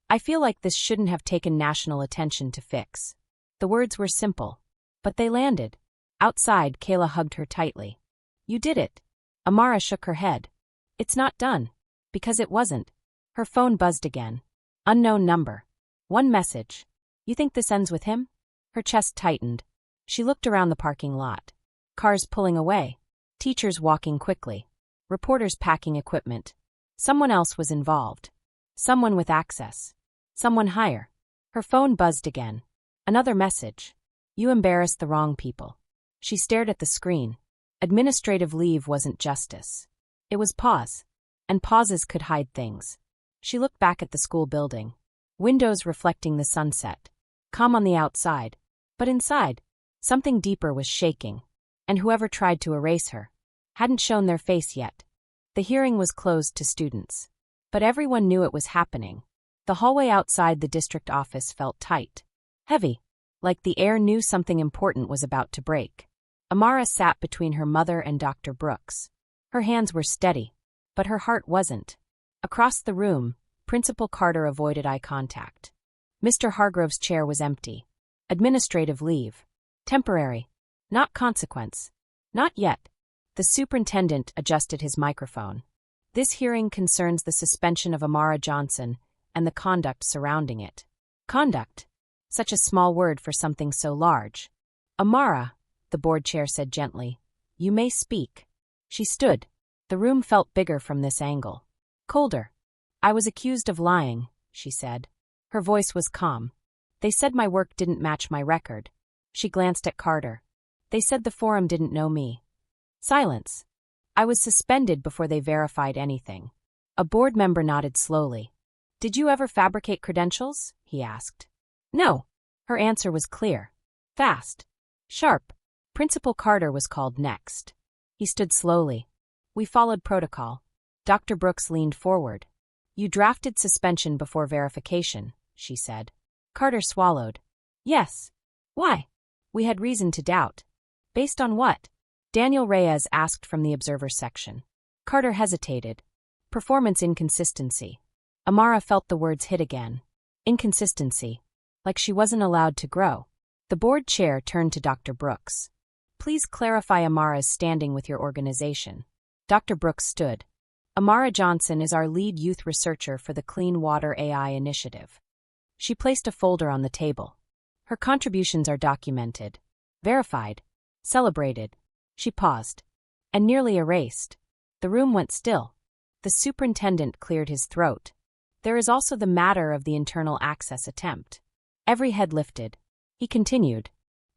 I feel like this shouldn't have taken national attention to fix. The words were simple. But they landed. Outside, Kayla hugged her tightly. You did it. Amara shook her head. It's not done. Because it wasn't. Her phone buzzed again. Unknown number. One message. You think this ends with him? Her chest tightened. She looked around the parking lot. Cars pulling away. Teachers walking quickly. Reporters packing equipment. Someone else was involved. Someone with access. Someone higher. Her phone buzzed again. Another message. You embarrassed the wrong people. She stared at the screen. Administrative leave wasn't justice. It was pause. And pauses could hide things. She looked back at the school building. Windows reflecting the sunset. Calm on the outside. But inside, something deeper was shaking. And whoever tried to erase her hadn't shown their face yet. The hearing was closed to students. But everyone knew it was happening. The hallway outside the district office felt tight. Heavy. Like the air knew something important was about to break. Amara sat between her mother and Dr. Brooks. Her hands were steady, but her heart wasn't. Across the room, Principal Carter avoided eye contact. Mr. Hargrove's chair was empty. Administrative leave. Temporary. Not consequence. Not yet. The superintendent adjusted his microphone. This hearing concerns the suspension of Amara Johnson and the conduct surrounding it. Conduct. Such a small word for something so large. Amara, the board chair said gently, you may speak. She stood. The room felt bigger from this angle. Colder. I was accused of lying, she said. Her voice was calm. They said my work didn't match my record. She glanced at Carter. They said the forum didn't know me. Silence. I was suspended before they verified anything. A board member nodded slowly. Did you ever fabricate credentials? He asked. No. Her answer was clear. Fast. Sharp. Principal Carter was called next. He stood slowly. We followed protocol. Dr. Brooks leaned forward. You drafted suspension before verification, she said. Carter swallowed. Yes. Why? We had reason to doubt. Based on what? Daniel Reyes asked from the observer section. Carter hesitated. Performance inconsistency. Amara felt the words hit again. Inconsistency. Like she wasn't allowed to grow. The board chair turned to Dr. Brooks. Please clarify Amara's standing with your organization. Dr. Brooks stood. Amara Johnson is our lead youth researcher for the Clean Water AI initiative. She placed a folder on the table. Her contributions are documented, verified, celebrated. She paused. And nearly erased. The room went still. The superintendent cleared his throat. There is also the matter of the internal access attempt. Every head lifted. He continued.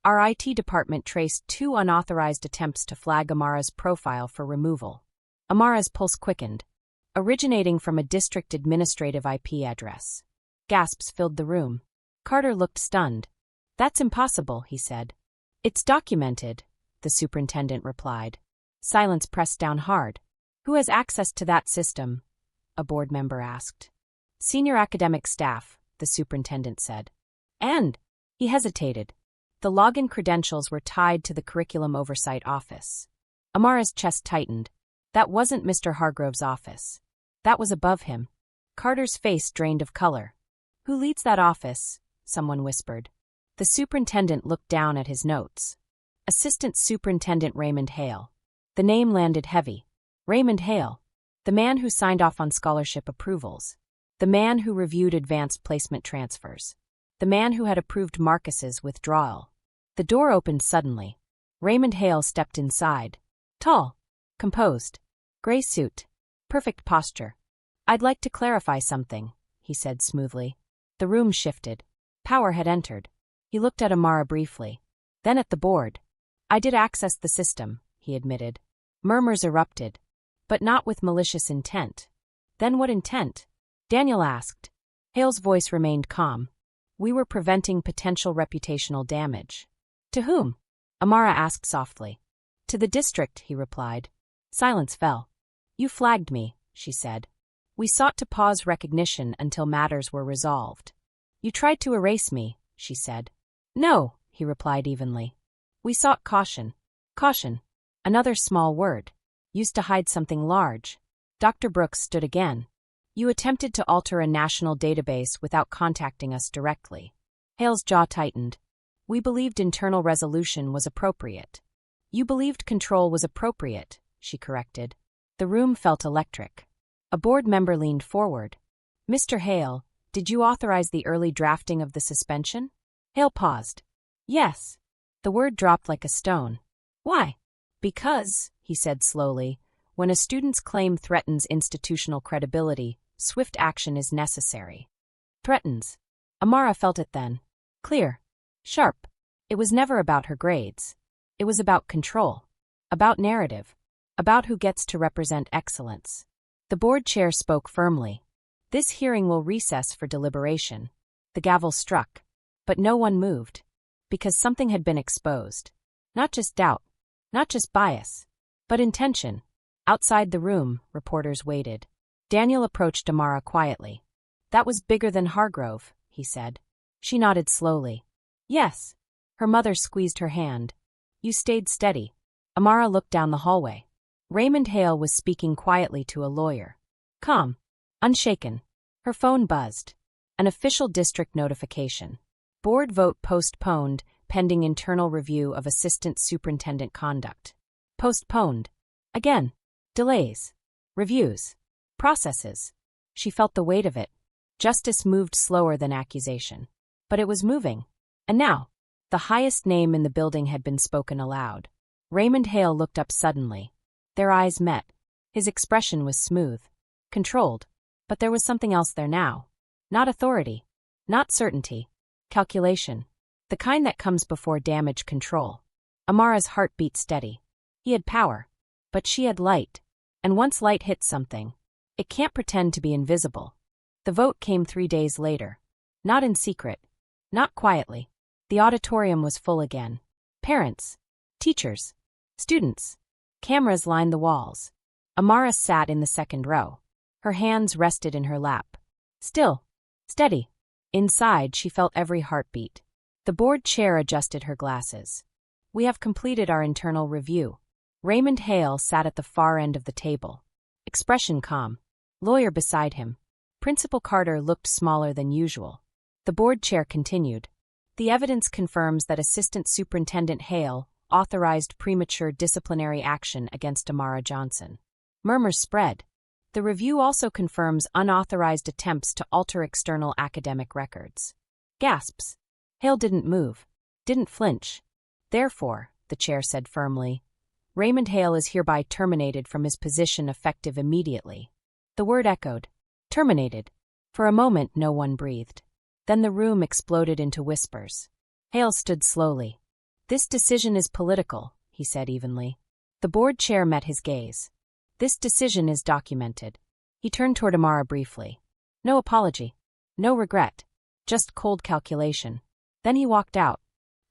Our IT department traced 2 unauthorized attempts to flag Amara's profile for removal. Amara's pulse quickened, originating from a district administrative IP address. Gasps filled the room. Carter looked stunned. That's impossible, he said. It's documented, the superintendent replied. Silence pressed down hard. Who has access to that system? A board member asked. Senior academic staff, the superintendent said. And, he hesitated. The login credentials were tied to the Curriculum Oversight Office. Amara's chest tightened. That wasn't Mr. Hargrove's office. That was above him. Carter's face drained of color. Who leads that office? Someone whispered. The superintendent looked down at his notes. Assistant Superintendent Raymond Hale. The name landed heavy. Raymond Hale. The man who signed off on scholarship approvals. The man who reviewed advanced placement transfers. The man who had approved Marcus's withdrawal. The door opened suddenly. Raymond Hale stepped inside. Tall. Composed. Gray suit. Perfect posture. I'd like to clarify something, he said smoothly. The room shifted. Power had entered. He looked at Amara briefly. Then at the board. I did access the system, he admitted. Murmurs erupted. But not with malicious intent. Then what intent? Daniel asked. Hale's voice remained calm. We were preventing potential reputational damage. To whom? Amara asked softly. To the district, he replied. Silence fell. You flagged me, she said. We sought to pause recognition until matters were resolved. You tried to erase me, she said. No, he replied evenly. We sought caution. Caution. Another small word. Used to hide something large. Dr. Brooks stood again. You attempted to alter a national database without contacting us directly. Hale's jaw tightened. We believed internal resolution was appropriate. You believed control was appropriate, she corrected. The room felt electric. A board member leaned forward. Mr. Hale, did you authorize the early drafting of the suspension? Hale paused. Yes. The word dropped like a stone. Why? Because, he said slowly, when a student's claim threatens institutional credibility, swift action is necessary. Threatens. Amara felt it then. Clear. Sharp. It was never about her grades. It was about control. About narrative. About who gets to represent excellence. The board chair spoke firmly. This hearing will recess for deliberation. The gavel struck. But no one moved. Because something had been exposed. Not just doubt. Not just bias. But intention. Outside the room, reporters waited. Daniel approached Amara quietly. That was bigger than Hargrove, he said. She nodded slowly. Yes. Her mother squeezed her hand. You stayed steady. Amara looked down the hallway. Raymond Hale was speaking quietly to a lawyer. Calm. Unshaken. Her phone buzzed. An official district notification. Board vote postponed, pending internal review of assistant superintendent conduct. Postponed. Again. Delays. Reviews. Processes. She felt the weight of it. Justice moved slower than accusation. But it was moving. And now, the highest name in the building had been spoken aloud. Raymond Hale looked up suddenly. Their eyes met. His expression was smooth. Controlled. But there was something else there now. Not authority. Not certainty. Calculation. The kind that comes before damage control. Amara's heart beat steady. He had power. But she had light. And once light hits something, it can't pretend to be invisible. The vote came 3 days later. Not in secret. Not quietly. The auditorium was full again. Parents. Teachers. Students. Cameras lined the walls. Amara sat in the second row. Her hands rested in her lap. Still. Steady. Inside, she felt every heartbeat. The board chair adjusted her glasses. We have completed our internal review. Raymond Hale sat at the far end of the table. Expression calm. Lawyer beside him. Principal Carter looked smaller than usual. The board chair continued. The evidence confirms that Assistant Superintendent Hale authorized premature disciplinary action against Amara Johnson. Murmurs spread. The review also confirms unauthorized attempts to alter external academic records. Gasps. Hale didn't move, didn't flinch. Therefore, the chair said firmly, Raymond Hale is hereby terminated from his position effective immediately. The word echoed. Terminated. For a moment no one breathed. Then the room exploded into whispers. Hale stood slowly. This decision is political, he said evenly. The board chair met his gaze. This decision is documented. He turned toward Amara briefly. No apology. No regret. Just cold calculation. Then he walked out,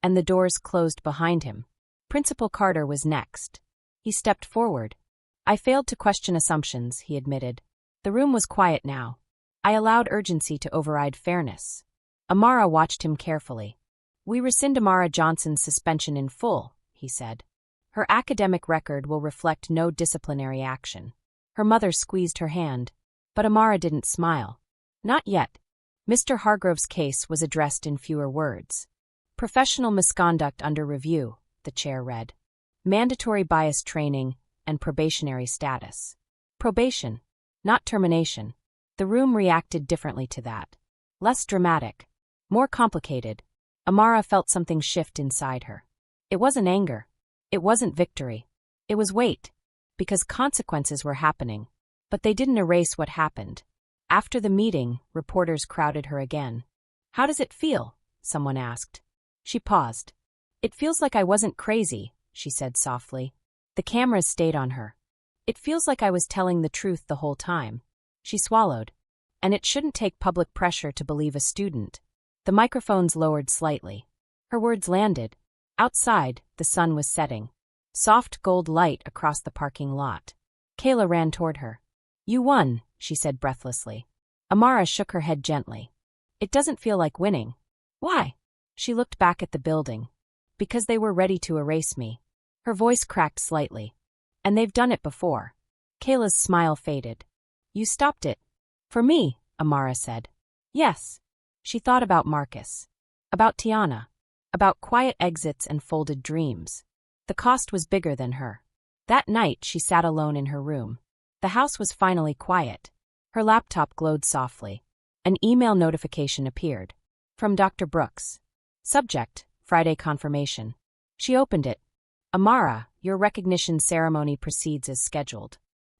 and the doors closed behind him. Principal Carter was next. He stepped forward. I failed to question assumptions, he admitted. The room was quiet now. I allowed urgency to override fairness. Amara watched him carefully. We rescind Amara Johnson's suspension in full, he said. Her academic record will reflect no disciplinary action. Her mother squeezed her hand, but Amara didn't smile. Not yet. Mr. Hargrove's case was addressed in fewer words. Professional misconduct under review, the chair read. Mandatory bias training and probationary status. Probation, not termination. The room reacted differently to that. Less dramatic. More complicated. Amara felt something shift inside her. It wasn't anger. It wasn't victory. It was weight. Because consequences were happening. But they didn't erase what happened. After the meeting, reporters crowded her again. How does it feel? Someone asked. She paused. It feels like I wasn't crazy, she said softly. The cameras stayed on her. It feels like I was telling the truth the whole time. She swallowed. And it shouldn't take public pressure to believe a student. The microphones lowered slightly. Her words landed. Outside, the sun was setting. Soft gold light across the parking lot. Kayla ran toward her. You won, she said breathlessly. Amara shook her head gently. It doesn't feel like winning. Why? She looked back at the building. Because they were ready to erase me. Her voice cracked slightly. And they've done it before. Kayla's smile faded. You stopped it. For me, Amara said. Yes. She thought about Marcus. About Tiana. About quiet exits and folded dreams. The cost was bigger than her. That night she sat alone in her room. The house was finally quiet. Her laptop glowed softly. An email notification appeared. From Dr. Brooks. Subject, Friday confirmation. She opened it. Amara, your recognition ceremony proceeds as scheduled.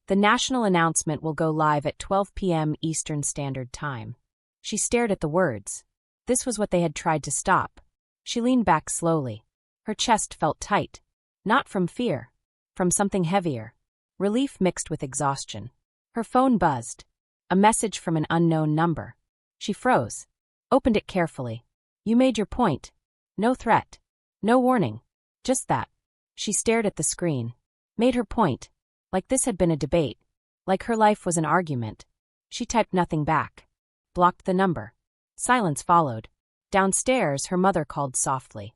The national announcement will go live at 12 p.m. Eastern Standard Time. She stared at the words. This was what they had tried to stop. She leaned back slowly. Her chest felt tight. Not from fear. From something heavier. Relief mixed with exhaustion. Her phone buzzed. A message from an unknown number. She froze. Opened it carefully. You made your point. No threat. No warning. Just that. She stared at the screen. Made her point. Like this had been a debate. Like her life was an argument. She typed nothing back. Blocked the number. Silence followed. Downstairs, her mother called softly.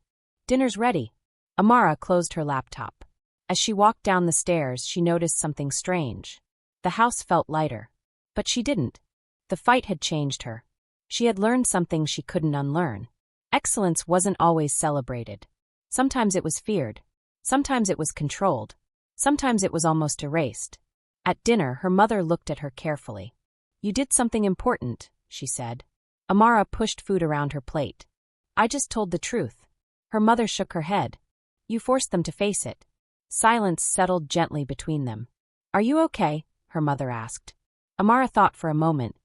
Dinner's ready. Amara closed her laptop. As she walked down the stairs, she noticed something strange. The house felt lighter. But she didn't. The fight had changed her. She had learned something she couldn't unlearn. Excellence wasn't always celebrated. Sometimes it was feared. Sometimes it was controlled. Sometimes it was almost erased. At dinner, her mother looked at her carefully. You did something important, she said. Amara pushed food around her plate. I just told the truth. Her mother shook her head. You forced them to face it. Silence settled gently between them. Are you okay? Her mother asked. Amara thought for a moment.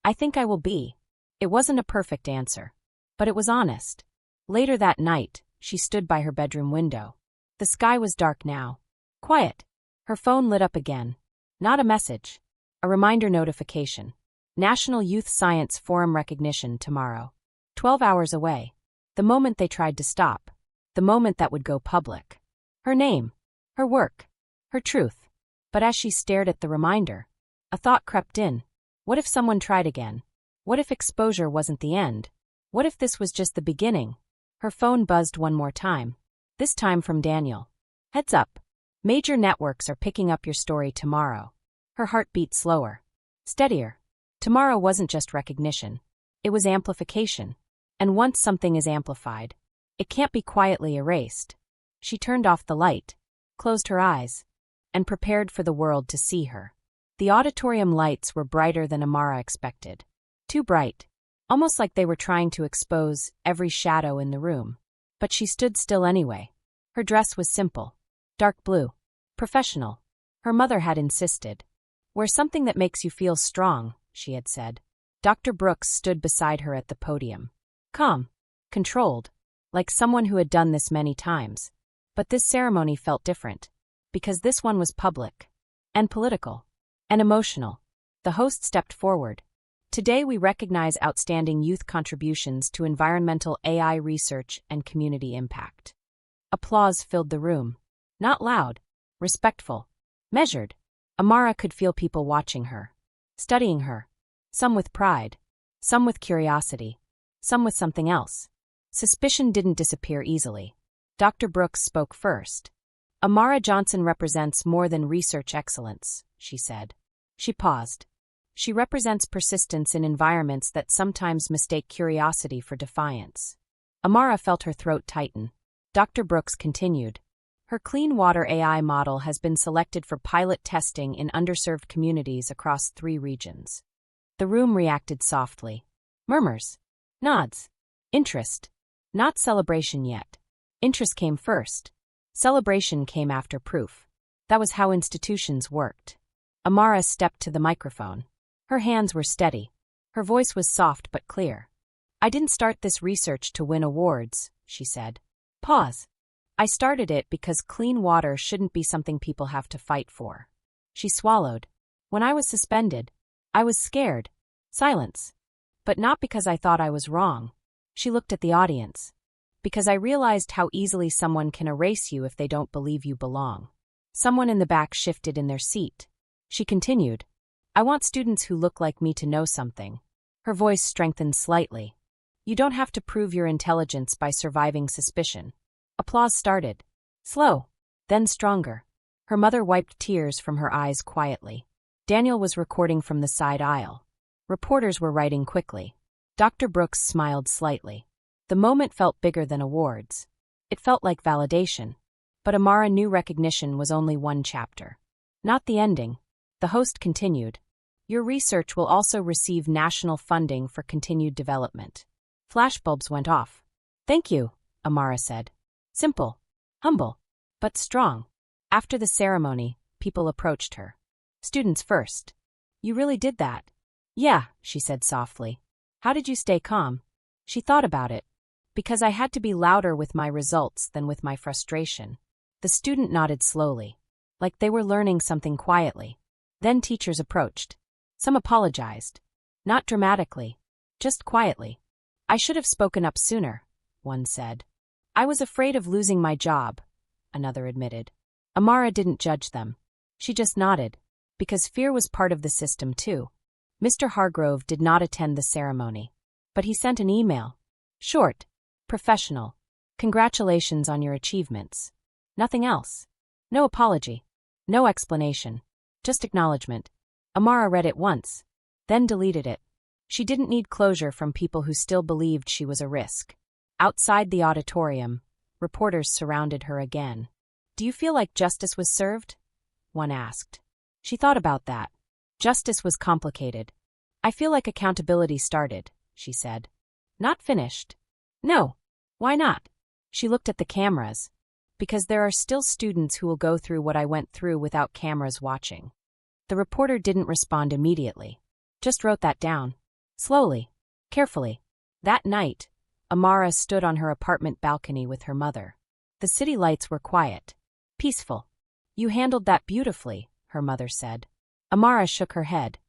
I think I will be. It wasn't a perfect answer. But it was honest. Later that night, she stood by her bedroom window. The sky was dark now. Quiet. Her phone lit up again. Not a message. A reminder notification. National Youth Science Forum recognition tomorrow. 12 hours away. The moment they tried to stop. The moment that would go public. Her name. Her work. Her truth. But as she stared at the reminder, a thought crept in. What if someone tried again? What if exposure wasn't the end? What if this was just the beginning? Her phone buzzed one more time. This time from Daniel. Heads up. Major networks are picking up your story tomorrow. Her heart beat slower. steadier. Tomorrow wasn't just recognition. It was amplification. And once something is amplified, it can't be quietly erased. She turned off the light, closed her eyes, and prepared for the world to see her. The auditorium lights were brighter than Amara expected. Too bright, almost like they were trying to expose every shadow in the room. But she stood still anyway. Her dress was simple, dark blue, professional. Her mother had insisted. Wear something that makes you feel strong, she had said. Dr. Brooks stood beside her at the podium. Calm, controlled, like someone who had done this many times. But this ceremony felt different, because this one was public, and political, and emotional. The host stepped forward. Today we recognize outstanding youth contributions to environmental AI research and community impact. Applause filled the room. Not loud, respectful, measured. Amara could feel people watching her, studying her, some with pride, some with curiosity, some with something else. Suspicion didn't disappear easily. Dr. Brooks spoke first. Amara Johnson represents more than research excellence, she said. She paused. She represents persistence in environments that sometimes mistake curiosity for defiance. Amara felt her throat tighten. Dr. Brooks continued. Her clean water AI model has been selected for pilot testing in underserved communities across 3 regions. The room reacted softly. Murmurs. Nods. Interest. Not celebration yet. Interest came first. Celebration came after proof. That was how institutions worked. Amara stepped to the microphone. Her hands were steady. Her voice was soft but clear. I didn't start this research to win awards, she said. Pause. I started it because clean water shouldn't be something people have to fight for. She swallowed. When I was suspended, I was scared. Silence. But not because I thought I was wrong. She looked at the audience. Because I realized how easily someone can erase you if they don't believe you belong. Someone in the back shifted in their seat. She continued. I want students who look like me to know something. Her voice strengthened slightly. You don't have to prove your intelligence by surviving suspicion. Applause started. Slow, then stronger. Her mother wiped tears from her eyes quietly. Daniel was recording from the side aisle. Reporters were writing quickly. Dr. Brooks smiled slightly. The moment felt bigger than awards. It felt like validation. But Amara knew recognition was only one chapter. Not the ending. The host continued. Your research will also receive national funding for continued development. Flashbulbs went off. Thank you, Amara said. Simple, humble, but strong. After the ceremony, people approached her. Students first. You really did that? Yeah, she said softly. How did you stay calm? She thought about it. Because I had to be louder with my results than with my frustration. The student nodded slowly, like they were learning something quietly. Then teachers approached. Some apologized. Not dramatically, just quietly. I should have spoken up sooner, one said. I was afraid of losing my job, another admitted. Amara didn't judge them. She just nodded, because fear was part of the system too. Mr. Hargrove did not attend the ceremony, but he sent an email. Short, professional. Congratulations on your achievements. Nothing else. No apology. No explanation. Just acknowledgement. Amara read it once, then deleted it. She didn't need closure from people who still believed she was a risk. Outside the auditorium, reporters surrounded her again. Do you feel like justice was served? One asked. She thought about that. Justice was complicated. I feel like accountability started, she said. Not finished. No. Why not? She looked at the cameras. Because there are still students who will go through what I went through without cameras watching. The reporter didn't respond immediately. Just wrote that down. Slowly. Carefully. That night, Amara stood on her apartment balcony with her mother. The city lights were quiet. Peaceful. You handled that beautifully, her mother said. Amara shook her head.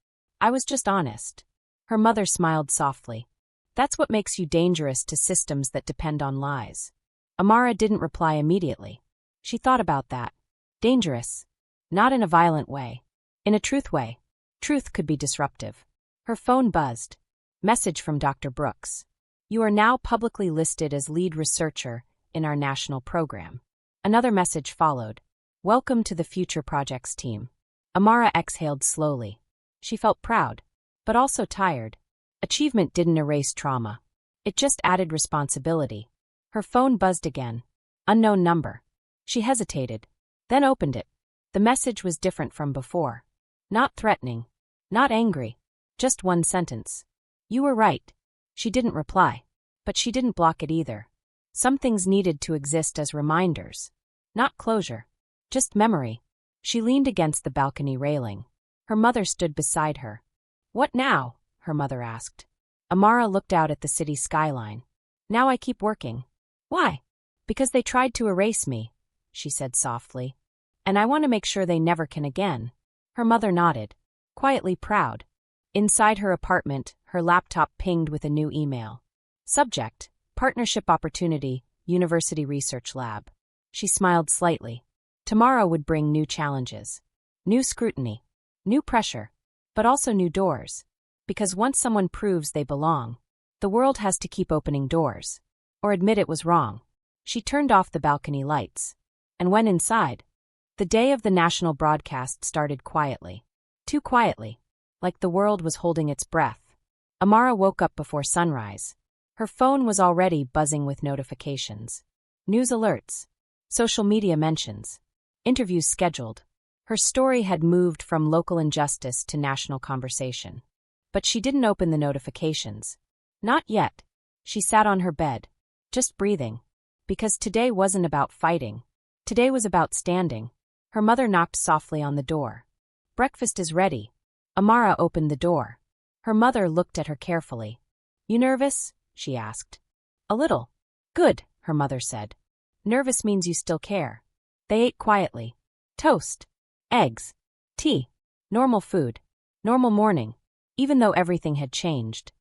I was just honest. Her mother smiled softly. That's what makes you dangerous to systems that depend on lies. Amara didn't reply immediately. She thought about that. Dangerous. Not in a violent way. In a truth way. Truth could be disruptive. Her phone buzzed. Message from Dr. Brooks. You are now publicly listed as lead researcher in our national program. Another message followed. Welcome to the Future Projects team. Amara exhaled slowly. She felt proud, but also tired. Achievement didn't erase trauma. It just added responsibility. Her phone buzzed again. Unknown number. She hesitated, then opened it. The message was different from before. Not threatening. Not angry. Just one sentence. You were right. She didn't reply. But she didn't block it either. Some things needed to exist as reminders. Not closure. Just memory. She leaned against the balcony railing. Her mother stood beside her. What now? Her mother asked. Amara looked out at the city skyline. Now I keep working. Why? Because they tried to erase me, she said softly. And I want to make sure they never can again. Her mother nodded, quietly proud. Inside her apartment, her laptop pinged with a new email. Subject: Partnership Opportunity, University Research Lab. She smiled slightly. Tomorrow would bring new challenges. New scrutiny. New pressure. But also new doors. Because once someone proves they belong, the world has to keep opening doors. Or admit it was wrong. She turned off the balcony lights. And went inside. The day of the national broadcast started quietly. Too quietly. Like the world was holding its breath. Amara woke up before sunrise. Her phone was already buzzing with notifications. News alerts. Social media mentions. Interviews scheduled. Her story had moved from local injustice to national conversation. But she didn't open the notifications. Not yet. She sat on her bed, just breathing. Because today wasn't about fighting. Today was about standing. Her mother knocked softly on the door. Breakfast is ready. Amara opened the door. Her mother looked at her carefully. You nervous? She asked. A little. Good, her mother said. Nervous means you still care. They ate quietly. Toast. Eggs. Tea. Normal food. Normal morning. Even though everything had changed.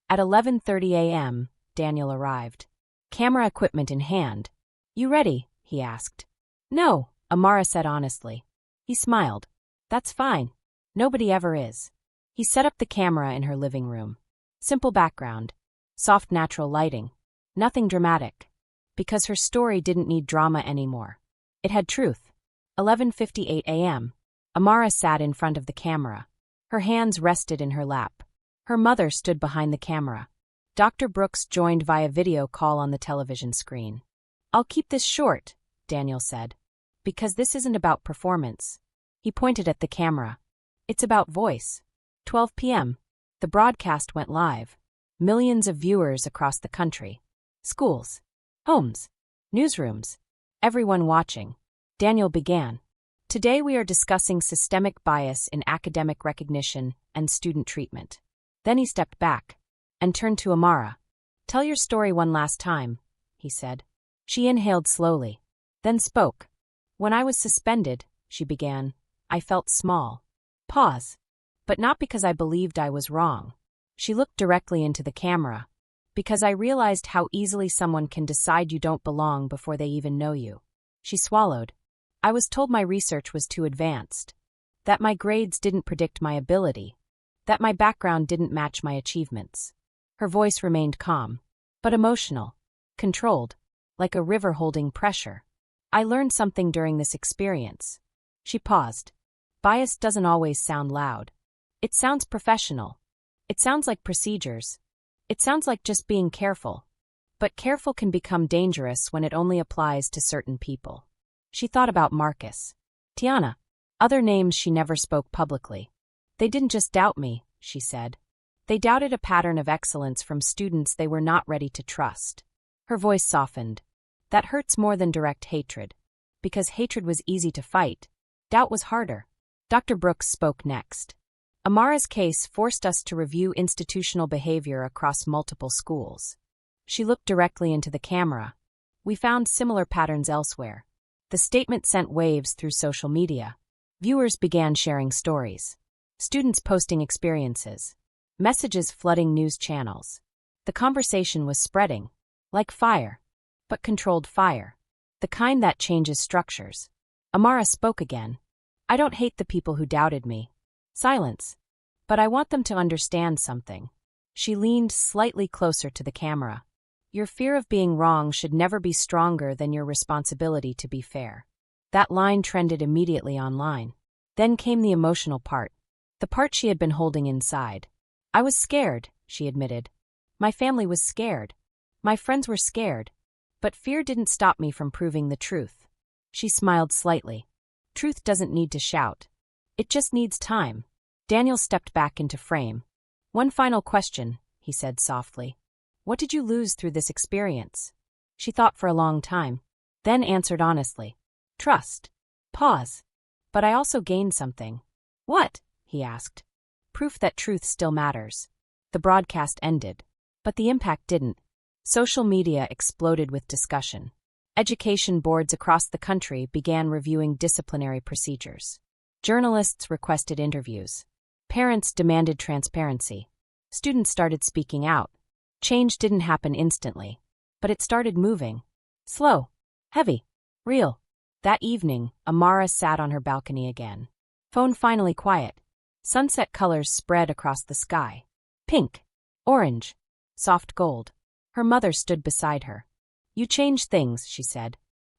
At 11:30 a.m., Daniel arrived. Camera equipment in hand. You ready? He asked. No, Amara said honestly. He smiled. That's fine. Nobody ever is. He set up the camera in her living room. Simple background. Soft natural lighting. Nothing dramatic. Because her story didn't need drama anymore. It had truth. 11:58 a.m. Amara sat in front of the camera. Her hands rested in her lap. Her mother stood behind the camera. Dr. Brooks joined via video call on the television screen. I'll keep this short, Daniel said. Because this isn't about performance. He pointed at the camera. It's about voice. 12 p.m. The broadcast went live. Millions of viewers across the country. Schools. Homes. Newsrooms. Everyone watching. Daniel began. Today we are discussing systemic bias in academic recognition and student treatment. Then he stepped back and turned to Amara. Tell your story one last time, he said. She inhaled slowly, then spoke. When I was suspended, she began, I felt small. Pause. But not because I believed I was wrong. She looked directly into the camera. Because I realized how easily someone can decide you don't belong before they even know you. She swallowed. I was told my research was too advanced. That my grades didn't predict my ability. That my background didn't match my achievements. Her voice remained calm, but emotional, controlled, like a river holding pressure. I learned something during this experience. She paused. Bias doesn't always sound loud. It sounds professional. It sounds like procedures. It sounds like just being careful. But careful can become dangerous when it only applies to certain people. She thought about Marcus. Tiana. Other names she never spoke publicly. They didn't just doubt me, she said. They doubted a pattern of excellence from students they were not ready to trust. Her voice softened. That hurts more than direct hatred. Because hatred was easy to fight. Doubt was harder. Dr. Brooks spoke next. Amara's case forced us to review institutional behavior across multiple schools. She looked directly into the camera. We found similar patterns elsewhere. The statement sent waves through social media. Viewers began sharing stories. Students posting experiences. Messages flooding news channels. The conversation was spreading. Like fire. But controlled fire. The kind that changes structures. Amara spoke again. I don't hate the people who doubted me. Silence. But I want them to understand something. She leaned slightly closer to the camera. Your fear of being wrong should never be stronger than your responsibility to be fair. That line trended immediately online. Then came the emotional part. the part she had been holding inside. I was scared, she admitted. My family was scared. My friends were scared. But fear didn't stop me from proving the truth. She smiled slightly. Truth doesn't need to shout. It just needs time. Daniel stepped back into frame. One final question, he said softly. What did you lose through this experience? She thought for a long time, then answered honestly. Trust. Pause. But I also gained something. What? He asked. Proof that truth still matters. The broadcast ended. But the impact didn't. Social media exploded with discussion. Education boards across the country began reviewing disciplinary procedures. Journalists requested interviews. Parents demanded transparency. Students started speaking out. Change didn't happen instantly, but it started moving. Slow, heavy, real. That evening, Amara sat on her balcony again. Phone finally quiet. Sunset colors spread across the sky. Pink, orange, soft gold. Her mother stood beside her. You changed things, she said.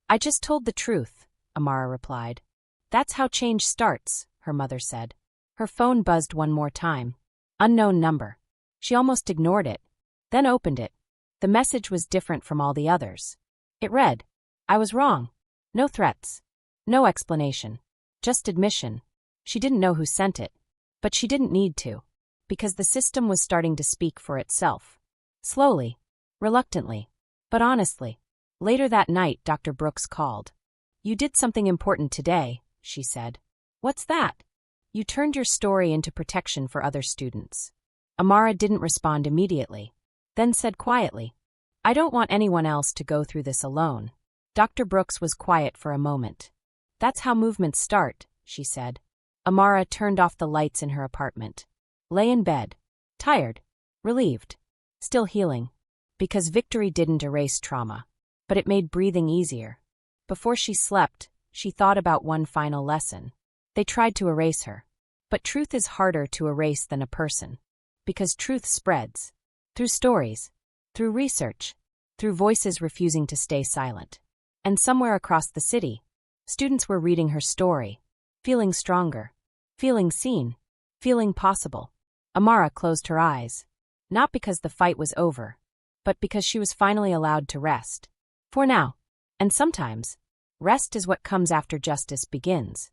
I just told the truth, Amara replied. That's how change starts, her mother said. Her phone buzzed one more time. Unknown number. She almost ignored it, then opened it. The message was different from all the others. It read, I was wrong. No threats. No explanation. Just admission. She didn't know who sent it. But she didn't need to. Because the system was starting to speak for itself. Slowly. Reluctantly. But honestly. Later that night, Dr. Brooks called. You did something important today, she said. What's that? You turned your story into protection for other students. Amara didn't respond immediately. Then said quietly, I don't want anyone else to go through this alone. Dr. Brooks was quiet for a moment. That's how movements start, she said. Amara turned off the lights in her apartment. Lay in bed. Tired. Relieved. Still healing. Because victory didn't erase trauma. But it made breathing easier. Before she slept, she thought about one final lesson. They tried to erase her. But truth is harder to erase than a person. Because truth spreads. Through stories. Through research. Through voices refusing to stay silent. And somewhere across the city, students were reading her story. Feeling stronger. Feeling seen. Feeling possible. Amara closed her eyes. Not because the fight was over. But because she was finally allowed to rest. For now. And sometimes, rest is what comes after justice begins.